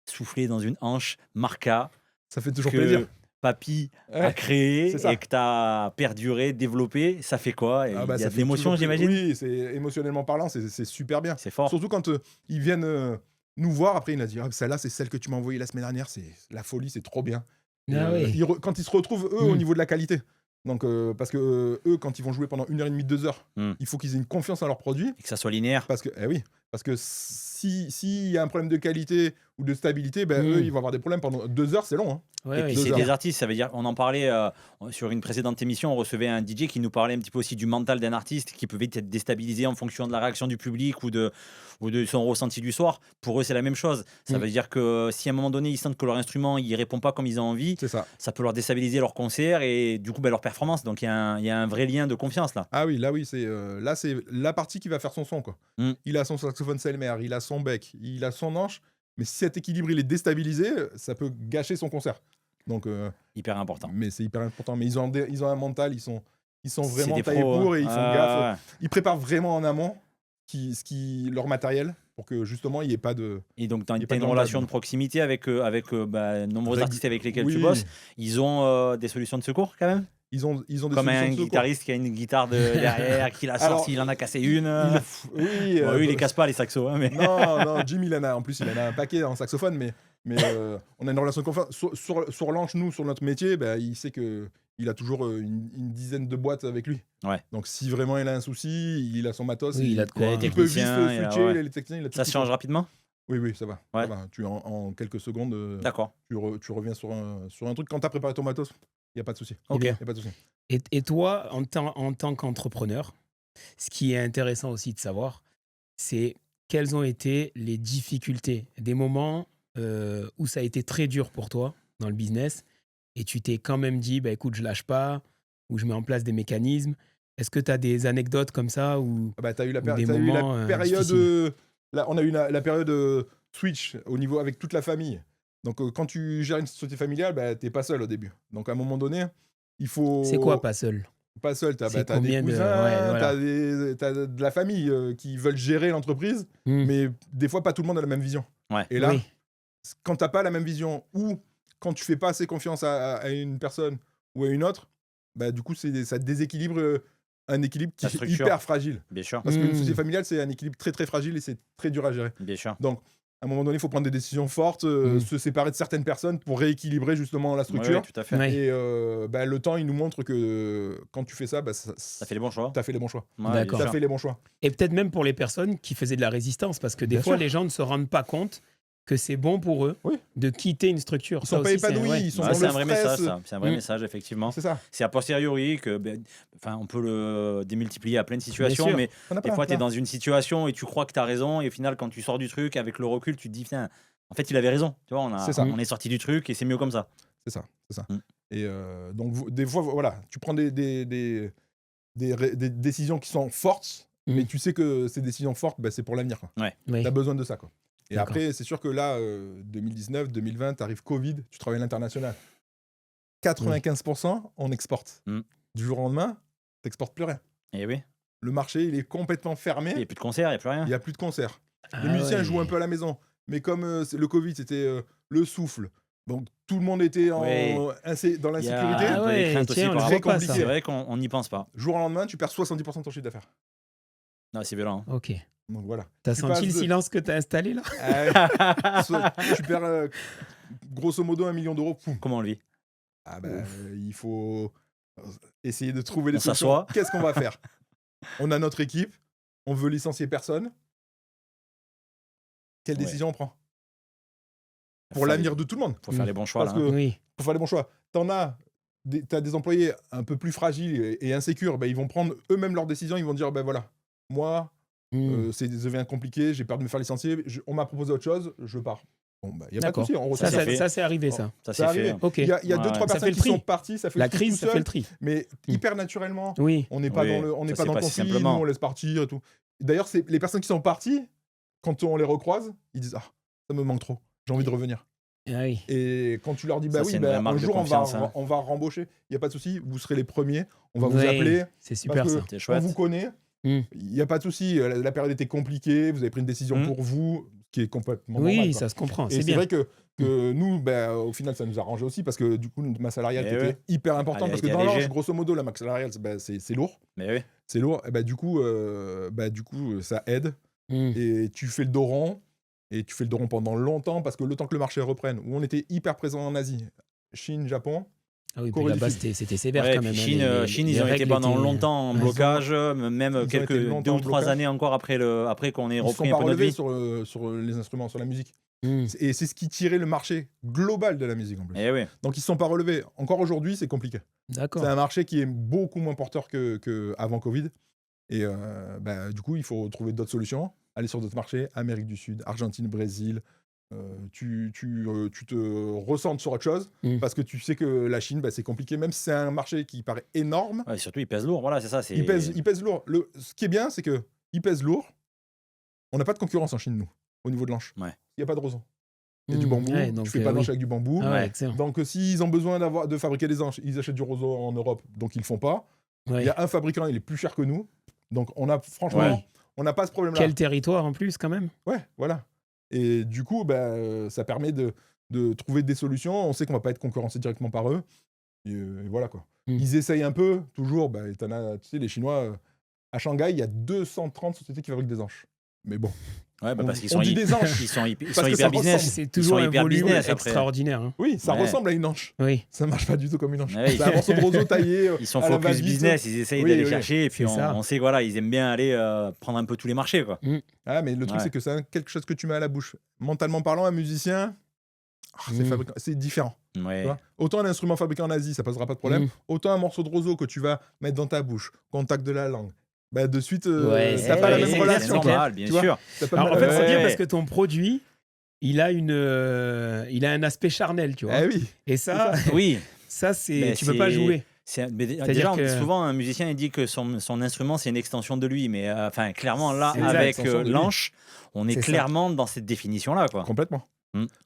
souffler dans une hanche, Marca, Ça fait toujours que plaisir. Papy Ouais, a créé c'est ça. et que tu as perduré, développé, ça fait quoi? Et Ah bah, il y ça a de fait l'émotion, toujours j'imagine? Oui, c'est émotionnellement parlant, c'est super bien. C'est fort. Surtout quand ils viennent nous voir, après il a dit celle-là c'est celle que tu m'as envoyée la semaine dernière, c'est la folie, c'est trop bien. Et, Ah oui. quand ils se retrouvent eux au Mm. niveau de la qualité. Donc parce que eux quand ils vont jouer pendant 1h30, 2 heures, Mm. il faut qu'ils aient une confiance en leur produit Et que ça soit linéaire. parce que s'il y a un problème de qualité ou de stabilité, ben Mm. eux ils vont avoir des problèmes pendant 2 heures, c'est long hein. Ouais, Et puis ouais. c'est 2 des heures. artistes, ça veut dire, on en parlait sur une précédente émission, on recevait un DJ qui nous parlait un petit peu aussi du mental d'un artiste qui pouvait être déstabilisé en fonction de la réaction du public ou de son ressenti du soir. Pour eux, c'est la même chose. Ça Mm. veut dire que si à un moment donné, ils sentent que leur instrument il répond pas comme ils ont envie, C'est ça. ça peut leur déstabiliser leur concert et du coup leur performance. Donc il y a un vrai lien de confiance là. Ah oui, là oui, c'est la partie qui va faire son son quoi. Mm. Il a son saxophone Selmer, il a son bec, il a son hanche, mais si cet équilibre il est déstabilisé, ça peut gâcher son concert. Donc Hyper important. mais c'est hyper important, mais ils ont un mental, ils sont C'est vraiment des taillés pros, pour hein. et ils font gaffe. Ils préparent vraiment en amont leur matériel pour que justement il n'y ait pas de Et donc, tu Il y a pas as une de relation langage. de proximité avec nombreux Rég- artistes avec lesquels tu Oui. bosses. Ils ont des solutions de secours quand même? Ils ont des Comme solutions un de secours. guitariste qui a une guitare derrière, qui la sort Alors, s'il en a cassé une. Oui, Bon, lui, il les casse pas, les saxos. Hein, mais... Non, Jim, il en a un paquet en saxophone, mais on a une relation de confiance. Sur l'anche, nous, sur notre métier, bah, il sait qu'il a toujours une dizaine de boîtes avec lui. Ouais. Donc, si vraiment il a un souci, il a son matos. Oui, il a de Il a quoi. été Il peut vite technicien, il a- switcher, ouais. les techniciens, il a tout Ça ce se qu'il change faut. rapidement? Oui, ça va. Ouais. Ça va. En quelques secondes, D'accord. tu reviens sur un truc. Quand tu as préparé ton matos, il n'y a pas de souci. Ok. bien. Y a pas de souci. Et toi, en tant qu'entrepreneur, ce qui est intéressant aussi de savoir, c'est quelles ont été les difficultés, des moments où ça a été très dur pour toi dans le business et tu t'es quand même dit, bah, écoute, je lâche pas, ou je mets en place des mécanismes. Est-ce que tu as des anecdotes comme ça ou Ah bah, t'as eu la Ou des période moments, période. difficiles. Là, on a eu la période switch au niveau avec toute la famille. Donc, quand tu gères une société familiale, bah, t'es pas seul au début. Donc, à un moment donné, il faut. c'est quoi pas seul? Pas seul, t'as C'est des combien de- cousins, ouais, voilà. t'as de la famille qui veulent gérer l'entreprise, Hmm. mais des fois, pas tout le monde a la même vision. Ouais. Et là, Oui. quand t'as pas la même vision ou quand tu fais pas assez confiance à une personne ou à une autre, bah, du coup, ça déséquilibre un équilibre qui La est structure. hyper fragile. Bien sûr. Parce qu'une Hmm. société familiale, c'est un équilibre très très fragile et c'est très dur à gérer. Bien sûr. Donc, à un moment donné, il faut prendre des décisions fortes, Mm. se séparer de certaines personnes pour rééquilibrer justement la Ouais, structure. ouais, tout à fait. Ouais. Et bah, le temps, il nous montre que quand tu fais ça, bah, Ça fait les bons choix. t'as fait les bons choix. Ouais, bien D'accord. T'as sûr. fait les bons choix. Et peut-être même pour les personnes qui faisaient de la résistance, parce que des Bien fois, sûr. les gens ne se rendent pas compte que c'est bon pour eux Oui. de quitter une structure. Ils Ça sont pas aussi, c'est- épanouis, ouais. ils sont Ouais, dans c'est le un vrai stress. message, ça. C'est un vrai Mm. message, effectivement. C'est ça. C'est a posteriori que, on peut le démultiplier à plein de situations, sûr. mais On a des plein, fois, tu es plein. dans une situation et tu crois que tu as raison, et au final, quand tu sors du truc, avec le recul, tu te dis, putain, en fait, il avait raison. Tu vois, C'est ça. on est sorti du truc et c'est mieux comme ça. C'est ça. Mm. Et donc, des fois, voilà, tu prends des décisions qui sont fortes, Mm. mais tu sais que ces décisions fortes, bah, c'est pour l'avenir. Oui. Tu as besoin de ça. Quoi. Et D'accord. après, c'est sûr que là, 2019, 2020, t'arrives Covid, tu travailles à l'international. 95%, on exporte. Mm. Du jour au lendemain, t'exportes plus rien. Et oui, Le marché, il est complètement il n'y fermé. a plus de concert, il n'y a plus rien. Il n'y a plus de concerts. Ah Les musiciens ouais. jouent un peu à la maison. Mais comme le Covid, c'était le souffle. Donc, tout le monde était dans Il y l'insécurité. a un peu ouais, des craintes tiens, aussi on par le très voit pas, compliqué. ça. C'est vrai qu'on n'y pense pas. Jour au lendemain, tu perds 70% de ton chiffre d'affaires. Non, c'est violent. hein. Ok. Donc, voilà. T'as Tu senti passes le de- silence que t'as installé là? Tu perds grosso modo 1 million d'euros. Poum. Comment on le vit? Ah bah, il faut essayer de trouver des On solutions. s'assoit. Qu'est-ce qu'on va faire? On a notre équipe, on veut licencier personne. Quelle Ouais. décision on prend? Faut Pour faire l'avenir de tout le monde. Faut faire les bons choix. Parce Là, hein. que Oui. faut faire les bons choix. T'en as t'as des employés un peu plus fragiles et insécures, bah, ils vont prendre eux-mêmes leurs décisions, ils vont dire: «Ben voilà, moi, ça devient compliqué, j'ai peur de me faire licencier, on m'a proposé autre chose, je pars». Bon, bah, il y a pas de D'accord. souci, on Ça, retient c'est fait. ça c'est arrivé, ça. Ça C'est c'est arrivé. fait. Ok. Il y a 2-3 Ouais. Ça fait personnes le qui tri. sont parties, ça fait La le tri crise, tout ça fait seul, le tri. mais hyper naturellement. Oui. On n'est pas Oui, dans le, on n'est ça pas s'est dans le passé conflit, nous simplement. on laisse partir et tout. D'ailleurs, c'est les personnes qui sont parties, quand on les recroise, ils disent: «Ah, ça me manque trop, j'ai envie de revenir». Ah oui. Et quand tu leur dis: «Bah Ça, oui, c'est une vraie bah, marque un de jour confiance, hein. on va rembaucher, il y a pas de souci, vous serez les premiers, on va vous Ouais, appeler c'est super, parce ça. que C'est on chouette. vous connaît, Mm. il y a pas de souci, la période était compliquée, vous avez pris une décision Mm. pour vous, ce qui est complètement normal, Oui, quoi». ça se comprend. Et C'est c'est bien. vrai que nous, bah, au final, ça nous a arrangé aussi parce que du coup, ma salariale Eh qui était ouais. hyper importante Elle a parce que été dans allégée. l'ange, grosso modo, la masse salariale, c'est lourd. Mais oui. C'est lourd. Et du coup, ça aide. Mm. Et tu fais le dos rond. Et tu fais le dos rond pendant longtemps parce que le temps que le marché reprenne, où on était hyper présent en Asie, Chine, Japon, Ah oui, puis Corée du là-bas, Sud. c'était sévère Ouais, quand puis même. Chine, Chine, ils ont été pendant longtemps en Ouais. blocage, même Ils ont été quelques longtemps 2 en ou 3 blocage. années encore après qu'on ait Ils ne sont repris un pas peu notre relevés vie. sur les instruments, sur la musique. Mm. Et c'est ce qui tirait le marché global de la musique en plus. Eh oui. Donc ils ne sont pas relevés. Encore aujourd'hui, c'est compliqué. D'accord. C'est un marché qui est beaucoup moins porteur qu'avant Covid. Et du coup, il faut trouver d'autres solutions, aller sur d'autres marchés, Amérique du Sud, Argentine, Brésil. Tu te recentres sur autre chose parce que tu sais que la Chine, c'est compliqué, même si c'est un marché qui paraît énorme. Ouais, surtout, il pèse lourd. Voilà, c'est ça. Il pèse lourd. Ce qui est bien, c'est qu'il pèse lourd. On n'a pas de concurrence en Chine, nous, au niveau de l'anche. Ouais. Il n'y a pas de roseau. Il y a du bambou. Ouais, donc, Tu fais pas d'anche avec du bambou. Ah ouais, Ouais. excellent. Donc, s'ils ont besoin de fabriquer des anches, ils achètent du roseau en Europe, donc ils le font pas. Ouais. Il y a un fabricant, il est plus cher que nous. Donc, franchement, Ouais. on n'a pas ce problème-là. Quel territoire en plus, quand même. Ouais, voilà. Et du coup, ça permet de trouver des solutions. On sait qu'on va pas être concurrencé directement par eux. Et voilà, quoi. Ils essayent un peu, toujours. T'en as, tu sais, les Chinois, à Shanghai, il y a 230 sociétés qui fabriquent des anches. Mais bon. Ouais, parce qu'ils on sont dit des anches. Ils sont Parce que ça hyper business. ressemble. C'est Ils toujours sont un hyper volume business, après. extraordinaire. Hein. Oui, ça Ouais. ressemble à une anche. Oui. Ça marche pas du tout comme une anche. Ouais, C'est un morceau de roseau taillé. Ils sont à la focus va-vite. business, ils essayent Oui, d'aller oui. chercher, et puis C'est ça. on sait que voilà, ils aiment bien aller prendre un peu tous les marchés, quoi. Ah, mais le truc, Ouais. c'est que c'est quelque chose que tu mets à la bouche. Mentalement parlant, un musicien, c'est différent. Ouais. Tu vois, autant un instrument fabriqué en Asie, ça posera pas de problème. Autant un morceau de roseau que tu vas mettre dans ta bouche, contact de la langue. De suite, Ouais, t'as pas la même c'est relation. c'est clair. normal, bien Tu vois. sûr. T'as pas Alors, en la fait, même- c'est bien Ouais. parce que ton produit, il a un aspect charnel, tu vois. Eh oui. Et ça, Oui. ça Mais tu peux pas jouer. Mais C'est-à-dire déjà, que- souvent, un musicien il dit que son instrument, c'est une extension de lui. Mais clairement, là, C'est ça, avec l'extension de lui. l'anche, on est C'est ça. clairement dans cette définition-là, quoi. Complètement.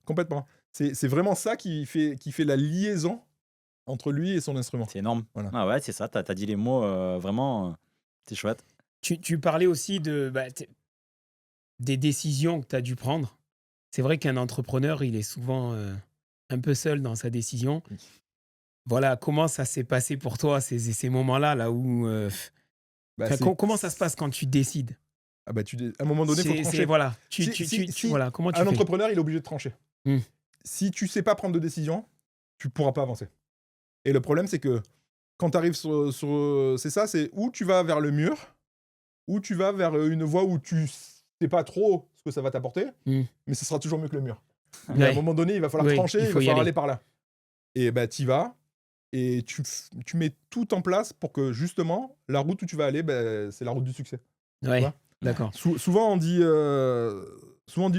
Complètement. C'est vraiment ça qui fait la liaison entre lui et son instrument. C'est énorme. Voilà. Ah ouais, c'est ça. T'as dit les mots vraiment. C'est chouette. Tu parlais aussi des décisions que tu as dû prendre. C'est vrai qu'un entrepreneur, il est souvent un peu seul dans sa décision. Oui. Voilà, comment ça s'est passé pour toi, ces moments-là, là où... comment ça se passe quand tu décides? À un moment donné, il faut trancher. Voilà, Si comment tu un fais? entrepreneur, il est obligé de trancher. Si tu sais pas prendre de décision, tu pourras pas avancer. Et le problème, c'est que quand tu arrives c'est où tu vas vers le mur, ou tu vas vers une voie où tu sais pas trop ce que ça va t'apporter, mais ce sera toujours mieux que le mur. Mais à un moment donné, il va falloir trancher, il va falloir aller par là. Et t'y vas, et tu mets tout en place pour que justement, la route où tu vas aller, c'est la route du succès. Ouais, vois. d'accord. Souvent on dit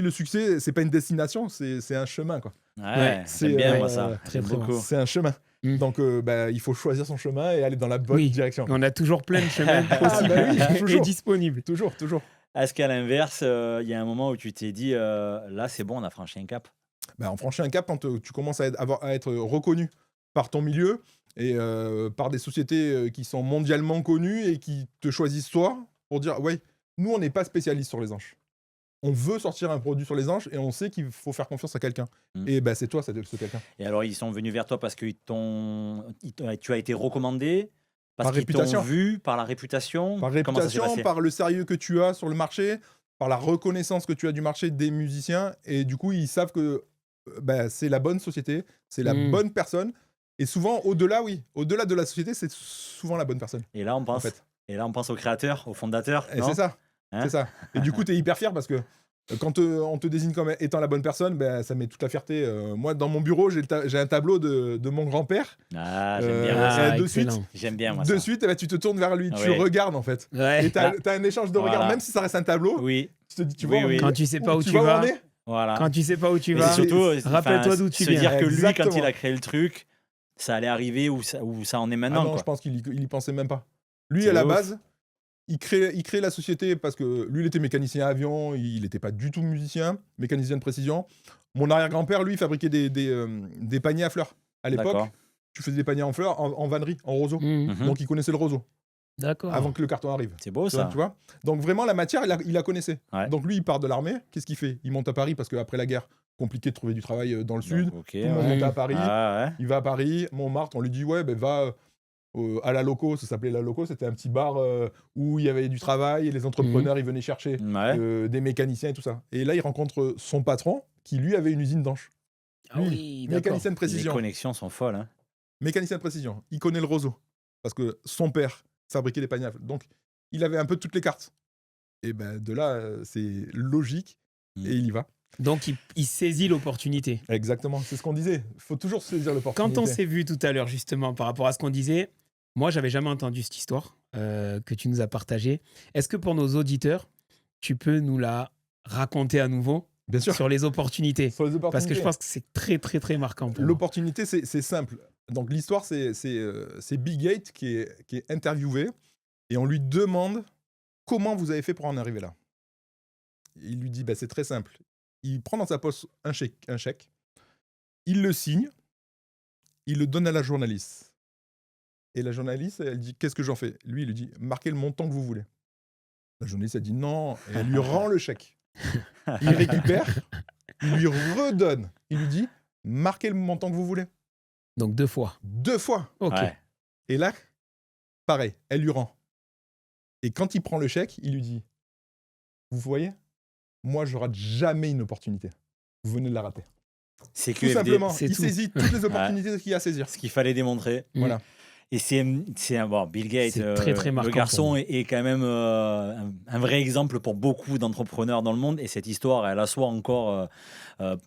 le succès, c'est pas une destination, c'est un chemin, quoi. Ouais, c'est, j'aime bien, euh, moi, ça. très, J'aime très beaucoup. C'est un chemin. Donc il faut choisir son chemin et aller dans la bonne direction. On a toujours plein de chemins possibles oui, et toujours. disponibles. Toujours. Est-ce qu'à l'inverse, il y a un moment où tu t'es dit, là, c'est bon, on a franchi un cap? On franchit un cap quand tu commences à être reconnu par ton milieu et par des sociétés qui sont mondialement connues et qui te choisissent toi pour dire, ouais, nous, on n'est pas spécialistes sur les anches. On veut sortir un produit sur les anches et on sait qu'il faut faire confiance à quelqu'un. Et c'est toi, ce quelqu'un. Et alors, ils sont venus vers toi parce que tu as été recommandé, parce Par qu'ils t'ont réputation. vu, par la réputation. Par Comment ça s'est réputation, passé? par le sérieux que tu as sur le marché, par la reconnaissance que tu as du marché des musiciens. Et du coup, ils savent que c'est la bonne société, c'est la bonne personne. Et souvent, au-delà de la société, c'est souvent la bonne personne. Et là, on pense, en fait. au créateur, au fondateur. Et non c'est ça. Hein? C'est ça. Et du coup, tu es hyper fier parce que Quand on te désigne comme étant la bonne personne, ben, ça met toute la fierté. Moi, dans mon bureau, j'ai un tableau de mon grand-père. Ah, j'aime bien moi, ça. Ah, de suite, excellent. J'aime bien moi de ça. suite, eh ben, tu te tournes vers lui, Ah tu ouais. regardes en fait. Ouais. Et t'as un échange de regard, Voilà. même si ça reste un tableau. Oui, Tu te dis, tu Oui, vois, oui. Quand tu sais pas où tu vois vas, on est. voilà. quand tu sais pas où tu Et vas, c'est surtout, rappelle-toi d'où tu se viens. dire que lui, quand il Exactement. a créé le truc, ça allait arriver où ça en est Ah maintenant. non, quoi. je pense qu'il y pensait même pas. Lui, C'est à la ouf. base, il crée la société parce que lui, il était mécanicien avion, il n'était pas du tout musicien, mécanicien de précision. Mon arrière-grand-père, lui, fabriquait des paniers à fleurs. À l'époque, D'accord. tu faisais des paniers en fleurs, en vannerie, en roseau. Mhm. Mhm. Donc, il connaissait le roseau D'accord. avant que le carton arrive. C'est beau Tu vois, ça. tu vois. Donc, vraiment, la matière, il la connaissait. Ouais. Donc, lui, il part de l'armée. Qu'est-ce qu'il fait? Il monte à Paris parce qu'après la guerre, compliqué de trouver du travail dans le sud. Donc, ok, Tout le monde ouais. monte à Paris. Ah, ouais. Il va à Paris, Montmartre, on lui dit ouais, ben va à la Loco, ça s'appelait la Loco, c'était un petit bar où il y avait du travail et les entrepreneurs ils venaient chercher Ouais. des mécaniciens et tout ça. Et là, il rencontre son patron qui lui avait une usine d'anches. Ah oui, d'accord. Mécanicien de Les précision. connexions sont folles. Hein. Mécanicien de précision. Il connaît le roseau parce que son père fabriquait des paniers à fleurs. Donc, il avait un peu toutes les cartes. Et ben de là, c'est logique et il y va. Donc, il saisit l'opportunité. Exactement, c'est ce qu'on disait. Il faut toujours saisir l'opportunité. Quand on s'est vu tout à l'heure, justement, par rapport à ce qu'on disait, moi, j'avais jamais entendu cette histoire que tu nous as partagée. Est-ce que pour nos auditeurs, tu peux nous la raconter à nouveau Bien sûr. sur les opportunités? Sur les opportunités. Parce que je pense que c'est très, très, très marquant pour moi. L'opportunité, c'est simple. Donc l'histoire, c'est Bill Gates qui est interviewé et on lui demande comment vous avez fait pour en arriver là. Il lui dit, bah, c'est très simple. Il prend dans sa poche un chèque, il le signe, il le donne à la journaliste. Et la journaliste, elle dit, qu'est-ce que j'en fais? Lui, il lui dit, marquez le montant que vous voulez. La journaliste, elle dit non, et elle lui rend le chèque. Il récupère, il lui redonne, il lui dit, marquez le montant que vous voulez. Donc, 2 fois. 2 fois. OK. Ouais. Et là, pareil, elle lui rend. Et quand il prend le chèque, il lui dit, vous voyez, moi, je rate jamais une opportunité. Vous venez de la rater. C'est Tout QFD. simplement, c'est il tout. saisit toutes les opportunités qu'il y a à saisir. Ce qu'il fallait démontrer. Mm. Voilà. Et c'est un bon, Bill Gates, C'est très, très marquant le pour garçon moi. est quand même un vrai exemple pour beaucoup d'entrepreneurs dans le monde. Et cette histoire, elle assoit encore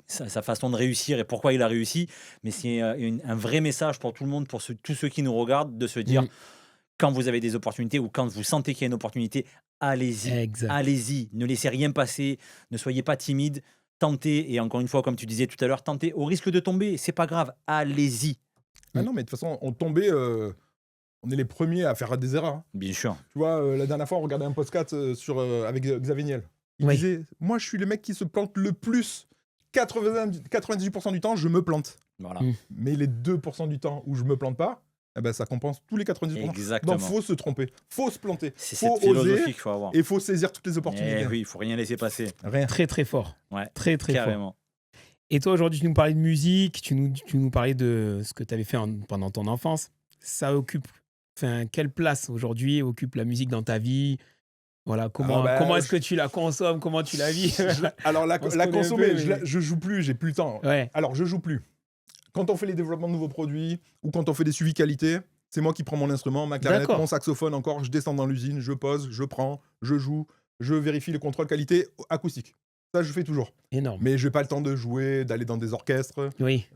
sa façon de réussir et pourquoi il a réussi. Mais c'est un vrai message pour tout le monde, pour tous ceux qui nous regardent, de se dire, Mm. quand vous avez des opportunités ou quand vous sentez qu'il y a une opportunité, allez-y. Exact. Allez-y. Ne laissez rien passer. Ne soyez pas timide. Tentez. Et encore une fois, comme tu disais tout à l'heure, tentez au risque de tomber. C'est pas grave. Allez-y. Ah non, mais de toute façon, on tombait, on est les premiers à faire des erreurs. Hein. Bien sûr. Tu vois, la dernière fois, on regardait un podcast avec Xavier Niel. Il Oui. disait, moi, je suis le mec qui se plante le plus. 98% du temps, je me plante. Voilà. Mm. Mais les 2% du temps où je me plante pas, eh ben, ça compense tous les 90%. Exactement. Donc, faut se tromper, faut se planter, C'est faut cette philosophie oser qu'il faut avoir. et faut saisir toutes les opportunités. Eh oui, il faut rien laisser passer. Rien. Très, très fort. Ouais, Très, très fort. carrément. Et toi, aujourd'hui, tu nous parlais de musique, tu nous parlais de ce que tu avais fait pendant ton enfance. Ça occupe, quelle place aujourd'hui occupe la musique dans ta vie? Voilà, comment est-ce que tu la consommes? Comment tu la vis? Alors, la On se connaît un consommer, peu, mais- je joue plus, j'ai plus le temps. Ouais, Alors, je joue plus. Quand on fait les développements de nouveaux produits ou quand on fait des suivis qualité, c'est moi qui prends mon instrument, ma clarinette, D'accord. mon saxophone encore, je descends dans l'usine, je pose, je prends, je joue, je vérifie le contrôle qualité acoustique. Ça, je fais toujours. énorme. Mais j'ai pas le temps de jouer, d'aller dans des orchestres. Oui,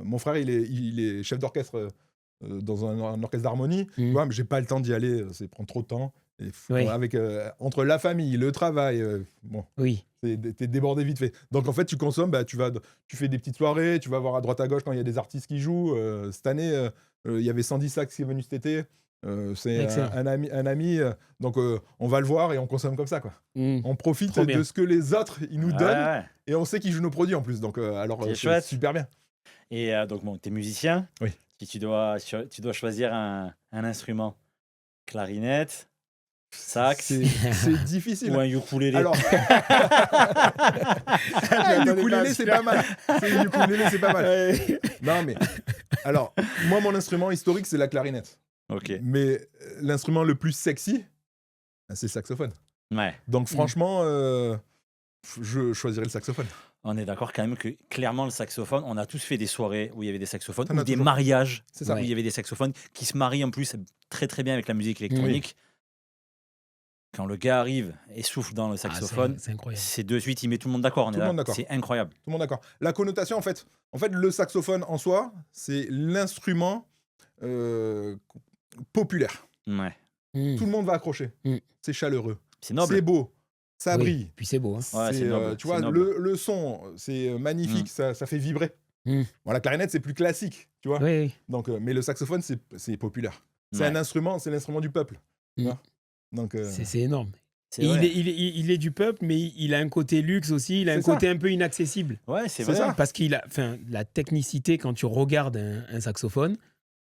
Mon frère, il est chef d'orchestre dans un orchestre d'harmonie. Mhm. Tu vois, mais j'ai pas le temps d'y aller, ça prend trop de temps. Et Oui. avec, entre la famille, le travail, bon, oui. t'es débordé vite fait. Donc en fait, tu consommes, bah, tu fais des petites soirées, tu vas voir à droite à gauche quand il y a des artistes qui jouent. Cette année, il y avait Sandy Sax qui est venu cet été. C'est Excellent. un ami, donc on va le voir et on consomme comme ça, quoi. Mm. On profite Trop bien. de ce que les autres ils nous Ouais, donnent ouais. et on sait qu'ils jouent nos produits en plus. Donc alors C'est c'est chouette. super bien. Et donc, bon, tu es musicien. Oui. Et tu dois choisir un instrument. Clarinette, sax C'est difficile. ou un ukulélé. Alors, J'attendais le ukulélé pas c'est celui-là. pas mal. Le ukulélé c'est pas mal. Non mais alors moi mon instrument historique c'est la clarinette. Ok. Mais l'instrument le plus sexy c'est le saxophone. Ouais. Donc franchement je choisirais le saxophone. On est d'accord quand même que clairement le saxophone, on a tous fait des soirées où il y avait des saxophones, T'en as ou des toujours. mariages C'est ça. où il y avait des saxophones qui se marient en plus très très bien avec la musique électronique. quand le gars arrive et souffle dans le saxophone, c'est incroyable. c'est de suite, il met tout le monde d'accord. Tout le monde d'accord. C'est incroyable. Tout le monde d'accord. La connotation, en fait, le saxophone en soi, c'est l'instrument populaire. Ouais. Tout le monde va accrocher. Mm. C'est chaleureux. C'est noble. C'est beau. Ça Oui, brille. puis c'est beau. Hein. Ouais, c'est noble, tu vois, c'est noble. le son, c'est magnifique. Ça fait vibrer. Mm. Bon, la clarinette, c'est plus classique, tu vois. Oui, oui. Donc, mais le saxophone, c'est populaire. C'est Ouais. un instrument, c'est l'instrument du peuple. tu Mm. vois. Donc, C'est énorme. C'est Et vrai. il est du peuple, mais il a un côté luxe aussi, il a un C'est ça. côté un peu inaccessible. Ouais, c'est c'est vrai. ça. Parce qu'il a, la technicité, quand tu regardes un saxophone,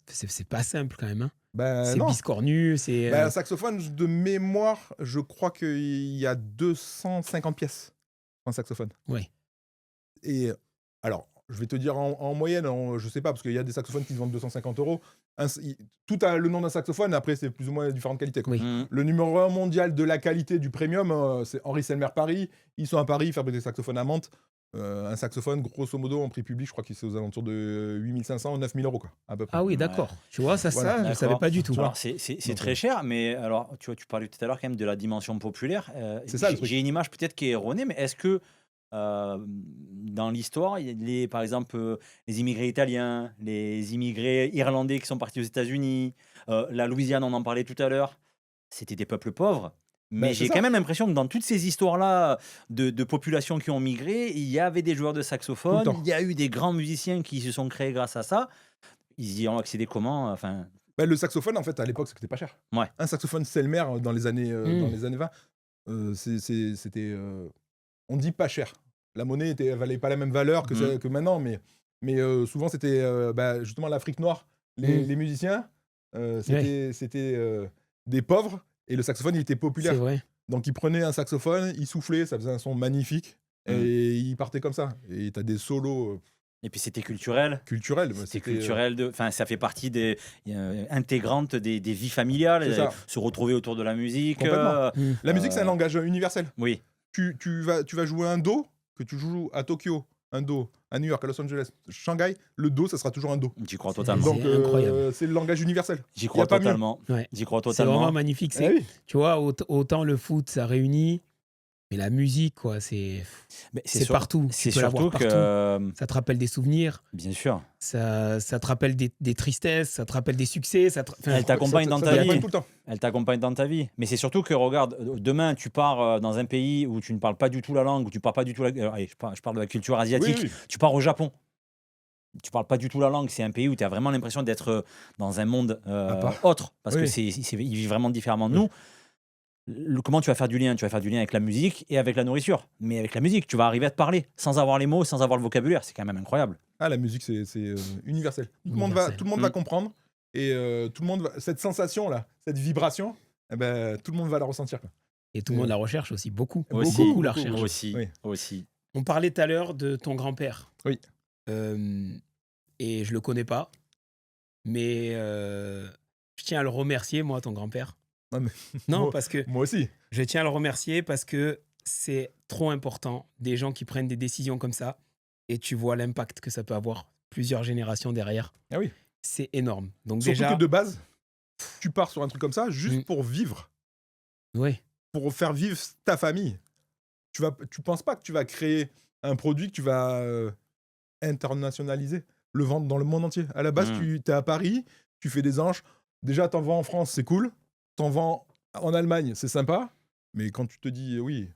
c'est pas simple quand même. Hein. C'est non. biscornu, c'est... Un saxophone, de mémoire, je crois qu'il y a 250 pièces pour un saxophone. Oui. Et alors, je vais te dire en moyenne, je sais pas, parce qu'il y a des saxophones qui se vendent 250 €. Tout a le nom d'un saxophone, après, c'est plus ou moins différentes qualités. Quoi. Oui. Mm. Le numéro 1 mondial de la qualité du premium, c'est Henri Selmer Paris. Ils sont à Paris, ils fabriquent des saxophones à Mantes. Un saxophone, grosso modo, en prix public, je crois qu'il c'est aux alentours de 8500 ou 9000 € quoi, à peu près. Ah oui, d'accord. Tu vois, ça, Voilà. je ne D'accord. savais pas du tout. Alors, c'est Donc, très cher, mais alors, tu vois, tu parlais tout à l'heure quand même de la dimension populaire. C'est ça, le truc. J'ai une image peut-être qui est erronée, mais est-ce que dans l'histoire, par exemple, les immigrés italiens, les immigrés irlandais qui sont partis aux États-Unis, la Louisiane, on en parlait tout à l'heure, c'était des peuples pauvres. Mais c'est j'ai ça. quand même l'impression que dans toutes ces histoires-là de populations qui ont migré, il y avait des joueurs de saxophone, Tout le temps. il y a eu des grands musiciens qui se sont créés grâce à ça. Ils y ont accédé comment? Enfin, Le saxophone, en fait, à l'époque, c'était pas cher. Ouais. Un saxophone Selmer dans les années 20, c'était. On dit pas cher. La monnaie valait pas la même valeur que maintenant, mais souvent, c'était justement l'Afrique noire. Les musiciens, c'était des pauvres, et le saxophone, il était populaire. C'est vrai. Donc, ils prenaient un saxophone, ils soufflaient, ça faisait un son magnifique, et ils partaient comme ça. Et t'as des solos et puis c'était culturel. culturels. C'est culturel, enfin ça fait partie intégrante des vies familiales, C'est ça. se retrouver autour de la musique. Complètement. Mm. La musique, c'est un langage universel. Oui, Tu vas jouer un do, que tu joues à Tokyo, un do, à New York, à Los Angeles, Shanghai, le do, ça sera toujours un do. j'y crois C'est- totalement. Donc, incroyable. C'est le langage universel. J'y y crois a pas mieux. totalement. Ouais. J'y crois C'est totalement. vraiment magnifique. Eh oui. Tu vois, autant le foot, ça réunit, mais la musique, quoi, c'est Mais c'est partout. C'est Tu peux l'avoir surtout partout. que, Ça te rappelle des souvenirs, bien sûr, ça te rappelle des tristesses, ça te rappelle des succès. elle t'accompagne dans Ça ta t'accompagne vie. tout le temps. Elle t'accompagne dans ta vie. Mais c'est surtout que, regarde, demain, tu pars dans un pays où tu ne parles pas du tout la langue, où tu parles pas du tout allez, je parle de la culture asiatique. Oui, oui. Tu pars au Japon. Tu parles pas du tout la langue. C'est un pays où tu as vraiment l'impression d'être dans un monde part. autre. Parce que Oui. ils vivent vraiment différemment de nous. Comment tu vas faire du lien? Tu vas faire du lien avec la musique et avec la nourriture. Mais avec la musique, tu vas arriver à te parler sans avoir les mots, sans avoir le vocabulaire. C'est quand même incroyable. Ah, la musique, c'est universel. Tout le monde Universel. va comprendre. Et tout le monde va... Cette sensation-là, cette vibration, tout le monde va la ressentir. Quoi. Et tout le monde la recherche aussi, beaucoup. Aussi, Beaucoup la recherche. Aussi, Oui. aussi. On parlait tout à l'heure de ton grand-père. Oui. Et je le connais pas, mais je tiens à le remercier, moi, ton grand-père. Ah, mais Non, moi- parce que Moi aussi. je tiens à le remercier parce que c'est trop important, des gens qui prennent des décisions comme ça, et tu vois l'impact que ça peut avoir plusieurs générations derrière. Ah oui. C'est énorme. Donc Surtout déjà, que de base, tu pars sur un truc comme ça juste Mm. pour vivre, ouais, pour faire vivre ta famille. Tu penses pas que tu vas créer un produit que tu vas internationaliser, le vendre dans le monde entier. À la base, tu es à Paris, tu fais des anges. Déjà, t'en vends en France, c'est cool. T'en vends en Allemagne, c'est sympa. Mais quand tu te dis, oui,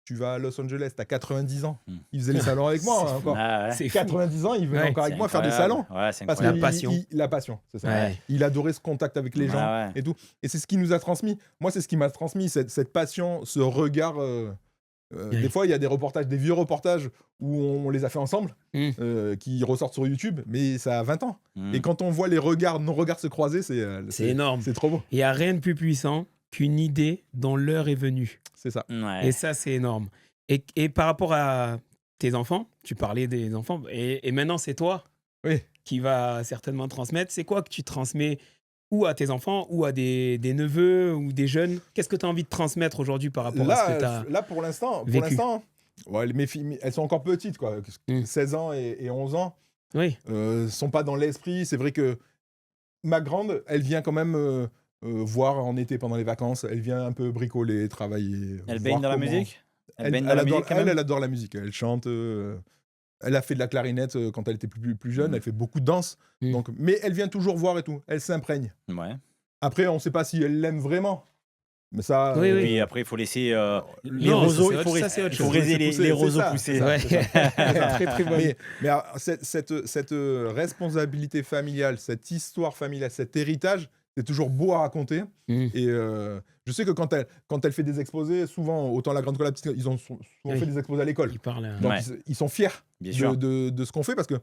tu vas à Los Angeles, t'as 90 ans. Ils faisaient les salons avec moi C'est encore. Ah ouais. c'est fou. 90 ans, ils venaient Ouais, encore avec C'est moi faire des salons. incroyable. Ouais, c'est Parce incroyable. que La passion. la passion, c'est ça. Ouais. Il adorait ce contact avec les gens Ah ouais. et tout. Et c'est ce qui nous a transmis. Moi, c'est ce qui m'a transmis, cette passion, ce regard. Ouais. Des fois, il y a des reportages, des vieux reportages où on les a fait ensemble, Mm. qui ressortent sur YouTube, mais ça a 20 ans. Mm. Et quand on voit nos regards se croiser, C'est énorme. C'est trop beau. Il n'y a rien de plus puissant qu'une idée dont l'heure est venue. C'est ça. Ouais. Et ça, c'est énorme. Et par rapport à tes enfants, tu parlais des enfants, et maintenant, c'est toi Oui. qui va certainement transmettre. C'est quoi que tu transmets ou à tes enfants, ou à des neveux, ou des jeunes? Qu'est-ce que tu as envie de transmettre aujourd'hui par rapport à ce que tu as Là, pour l'instant, vécu. ouais, mes filles, elles sont encore petites, quoi. Mm. 16 ans et 11 ans. Oui, Sont pas dans l'esprit. C'est vrai que ma grande, elle vient quand même voir en été pendant les vacances. Elle vient un peu bricoler, travailler. Elle voir baigne dans la comment- musique? Elle Elle, baigne dans elle la adore, musique quand même? elle adore la musique. Elle chante. Elle a fait de la clarinette quand elle était plus jeune. Mhm. Elle fait beaucoup de danse. Mhm. Donc, mais elle vient toujours voir et tout. Elle s'imprègne. Ouais. Après, on ne sait pas si elle l'aime vraiment. Mais ça. Oui, oui. Puis après, il faut laisser les Non, ça, roseaux. c'est Il faut, autre- ça, c'est autre il faut chose. raiser Laisser pousser, les c'est roseaux ça, pousser. c'est ça. Ouais. Très, très bonne. Mais cette responsabilité familiale, cette histoire familiale, cet héritage, c'est toujours beau à raconter. Et je sais que quand elle fait des exposés, souvent, autant la grande que la petite, ils ont souvent Oui. fait des exposés à l'école. Il parle. Donc Ouais. ils sont fiers Bien sûr. de ce qu'on fait parce que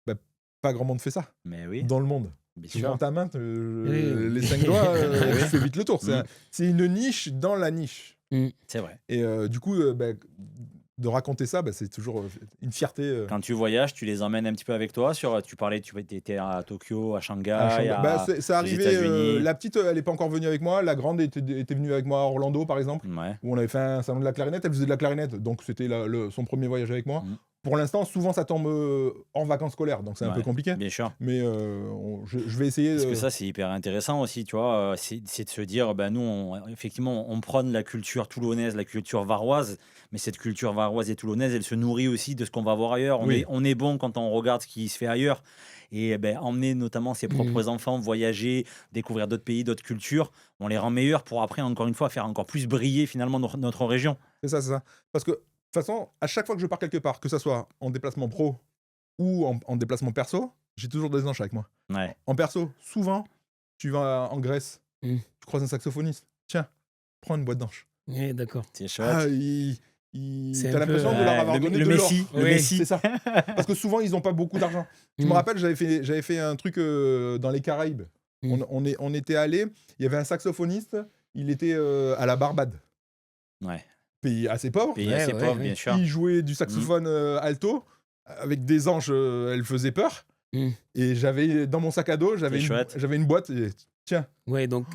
bah, pas grand monde fait ça Mais oui, dans le monde. bien Tu prends sûr. ta main, Oui. les 5 doigts, Oui. tu fais vite le tour. C'est une niche dans la niche. C'est vrai. Et du coup, de raconter ça, c'est toujours une fierté. Quand tu voyages, tu les emmènes un petit peu avec toi. Tu parlais, tu étais à Tokyo, à Shanghai. à Shanghai. C'est aux arrivé. États-Unis. La petite, elle n'est pas encore venue avec moi. La grande était venue avec moi à Orlando, par exemple, Ouais. où on avait fait un salon de la clarinette. Elle faisait de la clarinette, donc c'était son premier voyage avec moi. Mhm. Pour l'instant, souvent, ça tombe hors vacances scolaires, donc c'est un peu Ouais. compliqué. Bien sûr. Mais je vais essayer. Parce que ça, c'est hyper intéressant aussi, tu vois. C'est de se dire, nous, effectivement, on prône la culture toulonnaise, la culture varoise, mais cette culture varoise et toulonnaise, elle se nourrit aussi de ce qu'on va voir ailleurs. Oui. On est bon quand on regarde ce qui se fait ailleurs. Et emmener notamment ses propres enfants, voyager, découvrir d'autres pays, d'autres cultures, on les rend meilleurs pour après, encore une fois, faire encore plus briller finalement notre région. C'est ça. Parce que, de toute façon, à chaque fois que je pars quelque part, que ce soit en déplacement pro ou en déplacement perso, j'ai toujours des anges avec moi. Ouais. En perso, souvent, tu vas en Grèce, tu croises un saxophoniste. Tiens, prends une boîte d'anches. Ouais, d'accord. C'est chouette. Ah, C'est t'as un peu, l'impression de leur avoir le donné le de Messi. l'or. Le Oui, Messi. C'est ça. Parce que souvent, ils n'ont pas beaucoup d'argent. Je me rappelle, j'avais fait un truc dans les Caraïbes. On était allé, il y avait un saxophoniste, il était à la Barbade. Ouais. Pays assez pauvre. Pays Ouais, assez ouais, pauvre, ouais. bien sûr. Il jouait du saxophone alto avec des anges, elle faisait peur. Et j'avais dans mon sac à dos, j'avais chouette. une boîte et tiens, Ouais, donc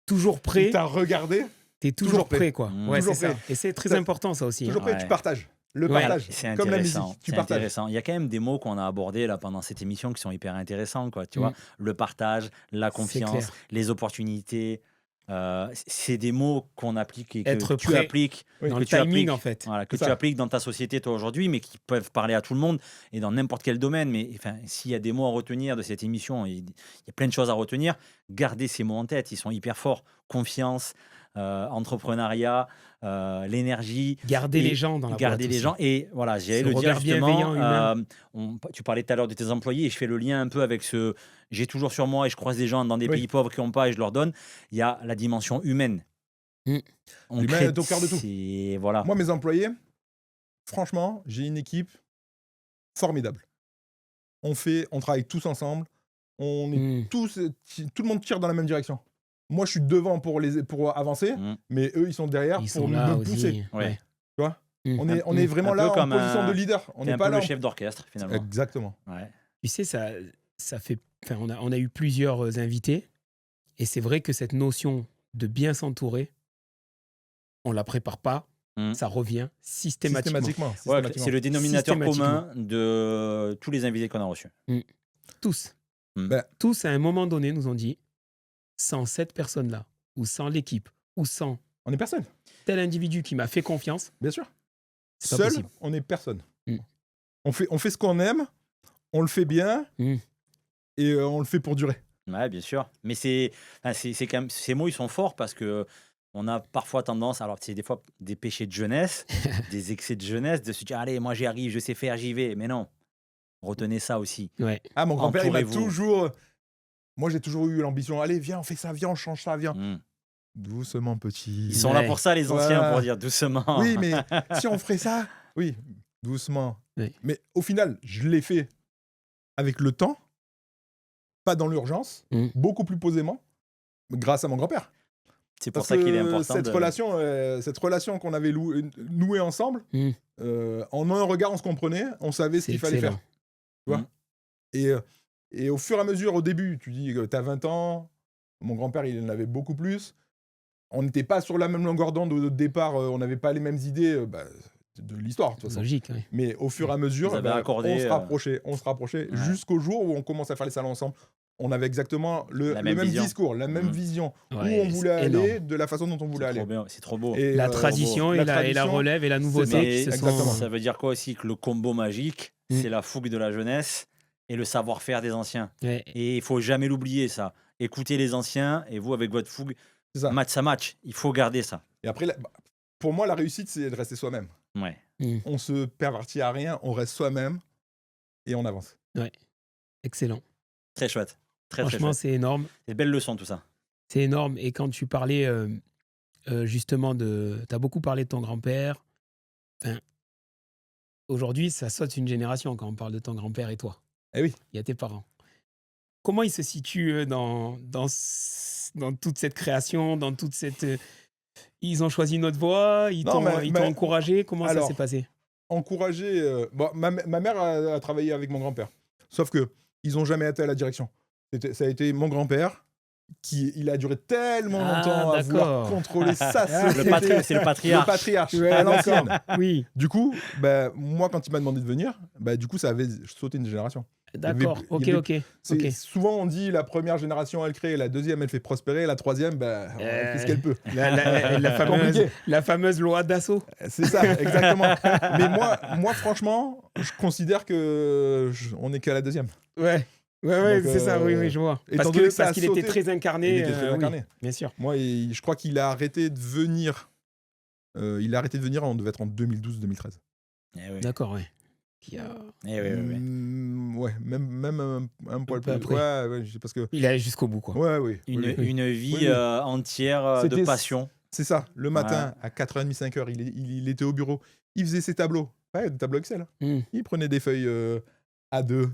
toujours prêt. t'as regardé, T'es toujours toujours prêt, prêt. quoi. Mmh. Ouais, Toujours c'est ça. prêt. Et c'est très Ça- important, ça aussi. toujours hein. prêt, Ouais. tu partages. Le Ouais. partage, C'est comme la intéressant. musique, tu C'est partages. intéressant. Il y a quand même des mots qu'on a abordés là pendant cette émission qui sont hyper intéressants, quoi. Tu vois, le partage, la confiance, clair. les opportunités. C'est des mots qu'on applique et que Être tu prêt appliques, Oui. Dans que le tu timing, appliques, en fait. voilà, que C'est tu ça. appliques dans ta société toi aujourd'hui, mais qui peuvent parler à tout le monde et dans n'importe quel domaine. Mais enfin, s'il y a des mots à retenir de cette émission, il y a plein de choses à retenir. Gardez ces mots en tête, ils sont hyper forts. Confiance, entrepreneuriat, l'énergie. Garder Et les gens dans la Garder boîte les aussi. gens. Et voilà, j'allais Ce le dire regard bienveillant, justement. humain. Tu parlais tout à l'heure de tes employés et je fais le lien un peu avec ce. J'ai toujours sur moi et je croise des gens dans des Oui. pays pauvres qui n'ont pas et je leur donne. Il y a la dimension humaine. On L'humain crée- est au cœur de tout. Voilà. Moi, mes employés, franchement, j'ai une équipe formidable. On travaille tous ensemble. On est tout le monde tire dans la même direction. Moi, je suis devant pour avancer, mais eux, ils sont derrière Ils pour sont là me aussi. pousser. Ouais. Tu vois On Un est vraiment peu là en comme position de leader. On T'es n'est un pas peu là. le chef d'orchestre finalement. Exactement. Ouais. Tu sais, ça fait. Enfin, on a eu plusieurs invités, et c'est vrai que cette notion de bien s'entourer, on la prépare pas, ça revient systématiquement. Ouais, c'est le dénominateur Systématiquement. commun de tous les invités qu'on a reçus. Tous. Ben, Tous, à un moment donné, nous ont dit, sans cette personne-là, ou sans l'équipe, ou sans on est personne, tel individu qui m'a fait confiance, bien sûr. c'est pas Seul, possible. on est personne. Mm. On fait ce qu'on aime, on le fait bien, et on le fait pour durer. Ouais, bien sûr. Mais c'est quand même, ces mots, ils sont forts parce que on a parfois tendance, alors c'est des fois des péchés de jeunesse, des excès de jeunesse, de se dire allez, moi j'y arrive, je sais faire, j'y vais. Mais non, retenez ça aussi. Ouais. Ah, mon grand-père, il m'a Entourez-vous. toujours. Moi, j'ai toujours eu l'ambition. Allez, viens, on fait ça, viens, on change ça, viens. Mm. Doucement, petit. Ils sont là Ouais. pour ça, les anciens, Voilà. pour dire doucement. Oui, mais si on ferait ça, oui, doucement. Oui. Mais au final, je l'ai fait avec le temps, pas dans l'urgence, beaucoup plus posément, grâce à mon grand-père. C'est pour Parce ça qu'il est que important. cette relation qu'on avait nouée ensemble, en un regard, on se comprenait, on savait ce C'est qu'il fallait excellent. faire. Tu vois et au fur et à mesure, au début, tu dis que tu as 20 ans, mon grand-père, il en avait beaucoup plus. On n'était pas sur la même longueur d'onde au départ, on n'avait pas les mêmes idées de l'histoire, de toute façon. Logique, ouais. Mais au fur et à mesure, Vous avez accordé, on se rapprochait ouais. jusqu'au jour où on commence à faire les salons ensemble. on avait exactement le La même même vision. discours, la même Mhm. vision, Ouais, où on voulait c'est aller, énorme. de la façon dont on voulait C'est trop aller. bien, c'est trop beau. Et, La tradition, et la tradition, relève et la nouveauté Mais qui se sont... exactement. ça veut dire quoi aussi? Que le combo magique, Mm. c'est la fougue de la jeunesse et le savoir-faire des anciens. Ouais. Et il faut jamais l'oublier, ça. Écoutez les anciens et vous, avec votre fougue, C'est ça. match ça match. Il faut garder ça. Et après, pour moi, la réussite, c'est de rester soi-même. Ouais. On se pervertit à rien, on reste soi-même et on avance. Excellent. Très chouette. Très, très Franchement, chouette. c'est énorme. C'est belle leçon, tout ça. C'est énorme. Et quand tu parlais justement de... Tu as beaucoup parlé de ton grand-père. Enfin, aujourd'hui, ça saute une génération quand on parle de ton grand-père et toi. Eh oui. Il y a tes parents. Comment ils se situent dans toute cette création, dans toute cette... Ils ont choisi notre voie, ils Non, t'ont mais- ils t'ont encouragé. Comment ça alors, s'est passé? Encourager. Ma mère a travaillé avec mon grand-père. Sauf que ils n'ont jamais été à la direction. Ça a été mon grand-père il a duré tellement Ah, longtemps à vouloir d'accord. contrôler sa Ah, société. C'est le patriarche. Le patriarche Ouais, à l'ancienne. d'accord. Oui, Du coup, moi, quand il m'a demandé de venir, du coup, ça avait sauté une génération. d'accord. il Ok, y avait- ok. C'est- Ok. Souvent, on dit la première génération, elle crée, la deuxième, elle fait prospérer, la troisième, elle fait ce qu'elle peut. La Compliqué. fameuse loi d'assaut. C'est ça, exactement. Mais moi, franchement, je considère que on n'est qu'à la deuxième. Ouais. Ouais, Donc, c'est ça, oui, je vois. étant Parce donné que- que ça a parce qu'il était sauté, très incarné. Il était très oui, incarné. bien sûr. Moi, je crois qu'il a arrêté de venir. Il a arrêté de venir, on devait être en 2012-2013. Eh oui. D'accord, ouais. Qui a- Eh oui, oui, oui. Ouais, même un poil peu plus. après. Ouais, parce que. Il est allé jusqu'au bout, quoi. Ouais, oui. Une, oui, oui. une vie Oui, oui. entière de C'était- passion. C'est ça, le matin, à 4h30, 5h, il était au bureau. Il faisait ses tableaux. Ouais, des tableaux Excel. Hmm. Il prenait des feuilles A2,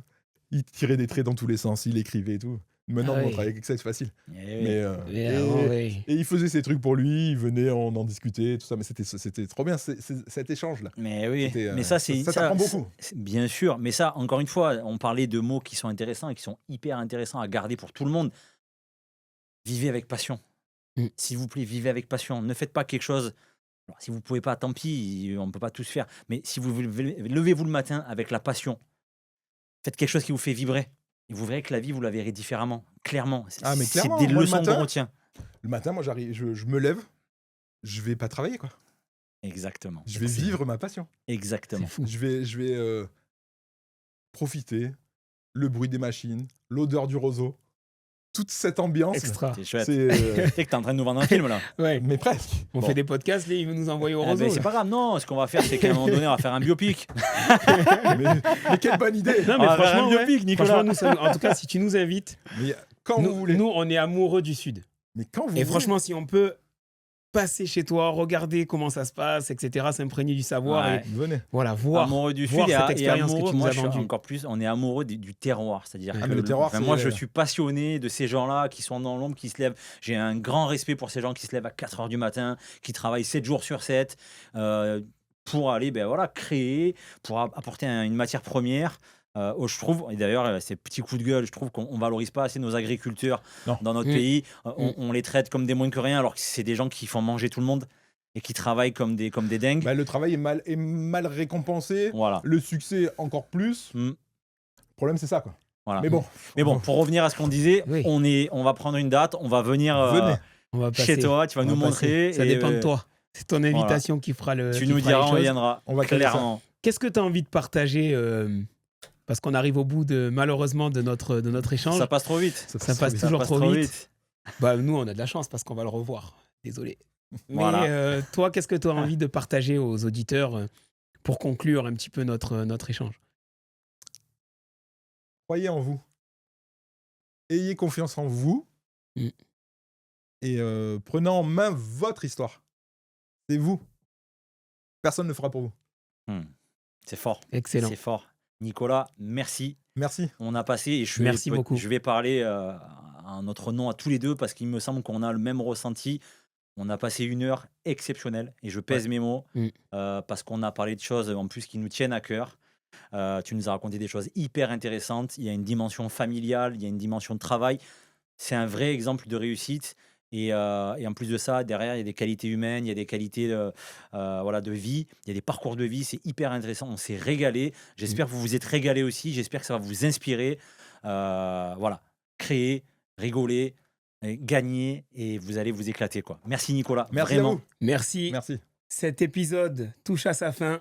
il tirait des traits dans tous les sens, il écrivait et tout. Maintenant, Ah on oui. travaille avec Excel, c'est facile. Eh oui. Mais, Et avant, oui. et il faisait ses trucs pour lui, il venait, on en discutait, tout ça. Mais c'était trop bien, cet échange-là. Mais oui, C'était, mais ça, c'est ça t'apprend beaucoup. Bien sûr, mais ça, encore une fois, on parlait de mots qui sont intéressants et qui sont hyper intéressants à garder pour tout le monde. Vivez avec passion. Mm. S'il vous plaît, vivez avec passion. Ne faites pas quelque chose. Alors, si vous pouvez pas, tant pis, on ne peut pas tous faire. Mais si vous levez-vous le matin avec la passion, faites quelque chose qui vous fait vibrer. Et vous verrez que la vie, vous la verrez différemment, clairement. Ah, mais C'est clairement, des moi, le leçons matin, qu'on retient. Le matin, moi, j'arrive, je me lève, je vais pas travailler, quoi. Exactement. Je vais Excellent. vivre ma passion. Exactement. C'est fou. Je vais profiter, le bruit des machines, l'odeur du roseau, toute cette ambiance. Extra. C'est chouette. C'est, Tu sais que t'es en train de nous vendre un film, là. Ouais. mais presque. On Bon. fait des podcasts, là, il veut nous envoyer au Ah roseau. ben, c'est là. pas grave, non. Ce qu'on va faire, c'est qu'à un moment donné, on va faire un biopic. mais quelle bonne idée. Non, On mais va faire franchement, un ouais. biopic, Nicolas. Franchement, nous, en tout cas, si tu nous invites, Mais quand vous voulez. nous, on est amoureux du Sud. Mais quand vous Et voulez. franchement, si on peut passer chez toi, regarder comment ça se passe, etc., s'imprégner du savoir, Ouais. et Venez. voilà, voir. Amoureux du voir Sud cette et expérience que amoureux, tu nous moi as je suis vendue. encore plus, on est amoureux du terroir, c'est-à-dire Ah, que mais le terroir, moi c'est- je suis passionné de ces gens-là qui sont dans l'ombre, qui se lèvent, j'ai un grand respect pour ces gens qui se lèvent à 4h du matin, qui travaillent 7 jours sur 7 pour aller créer, pour apporter une matière première. Je trouve, et d'ailleurs, ces petits coups de gueule, je trouve qu'on valorise pas assez nos agriculteurs Non. dans notre Mm. pays. On les traite comme des moins que rien, alors que c'est des gens qui font manger tout le monde et qui travaillent comme des dingues. Le travail est mal récompensé. Voilà. Le succès encore plus. Mm. Le problème, c'est ça, quoi. Voilà. Mais bon. Mais bon, pour revenir à ce qu'on disait, Oui. on va prendre une date, on va venir Venez. On va chez passer. toi, tu vas On nous va passer. montrer. Ça et, dépend de toi. C'est ton invitation qui fera le. Tu qui nous fera les diras, on choses. viendra. On va caler ça. Clairement. Qu'est-ce que tu as envie de partager parce qu'on arrive au bout malheureusement de notre échange. Ça passe trop vite. Ça passe vite. toujours passe trop vite. Bah, nous, on a de la chance parce qu'on va le revoir. Désolé. Mais Voilà. toi, qu'est-ce que tu as envie de partager aux auditeurs pour conclure un petit peu notre échange? Croyez en vous. Ayez confiance en vous. Mm. Et prenez en main votre histoire. C'est vous. Personne ne le fera pour vous. C'est fort. Excellent. C'est fort. Nicolas, merci. Merci. On a passé, et Merci beaucoup. je vais parler à notre nom à tous les deux parce qu'il me semble qu'on a le même ressenti. On a passé une heure exceptionnelle et je pèse mes mots Mm. parce qu'on a parlé de choses en plus qui nous tiennent à cœur. Tu nous as raconté des choses hyper intéressantes. Il y a une dimension familiale, il y a une dimension de travail. C'est un vrai exemple de réussite. Et en plus de ça, derrière, il y a des qualités humaines, il y a des qualités de vie, il y a des parcours de vie. C'est hyper intéressant. On s'est régalé. J'espère que vous vous êtes régalé aussi. J'espère que ça va vous inspirer. Voilà. créer, rigoler, gagner et vous allez vous éclater, quoi. Merci Nicolas, Merci vraiment. à vous. Merci. Merci. Cet épisode touche à sa fin.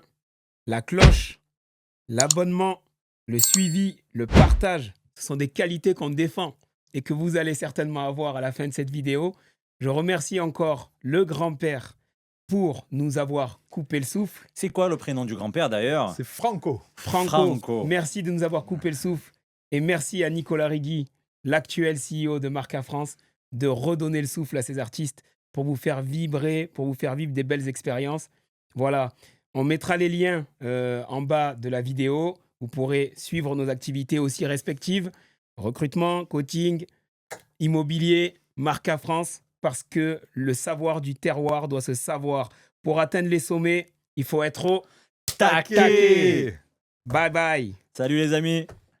La cloche, l'abonnement, le suivi, le partage, ce sont des qualités qu'on défend et que vous allez certainement avoir à la fin de cette vidéo. Je remercie encore le grand-père pour nous avoir coupé le souffle. C'est quoi le prénom du grand-père d'ailleurs? C'est Franco. Franco, merci de nous avoir coupé le souffle. Et merci à Nicolas Rigui, l'actuel CEO de Marca France, de redonner le souffle à ces artistes pour vous faire vibrer, pour vous faire vivre des belles expériences. Voilà, on mettra les liens en bas de la vidéo. Vous pourrez suivre nos activités aussi respectives. Recrutement, coaching, immobilier, Marca France, parce que le savoir du terroir doit se savoir. Pour atteindre les sommets, il faut être au taquet. Bye bye. Salut les amis.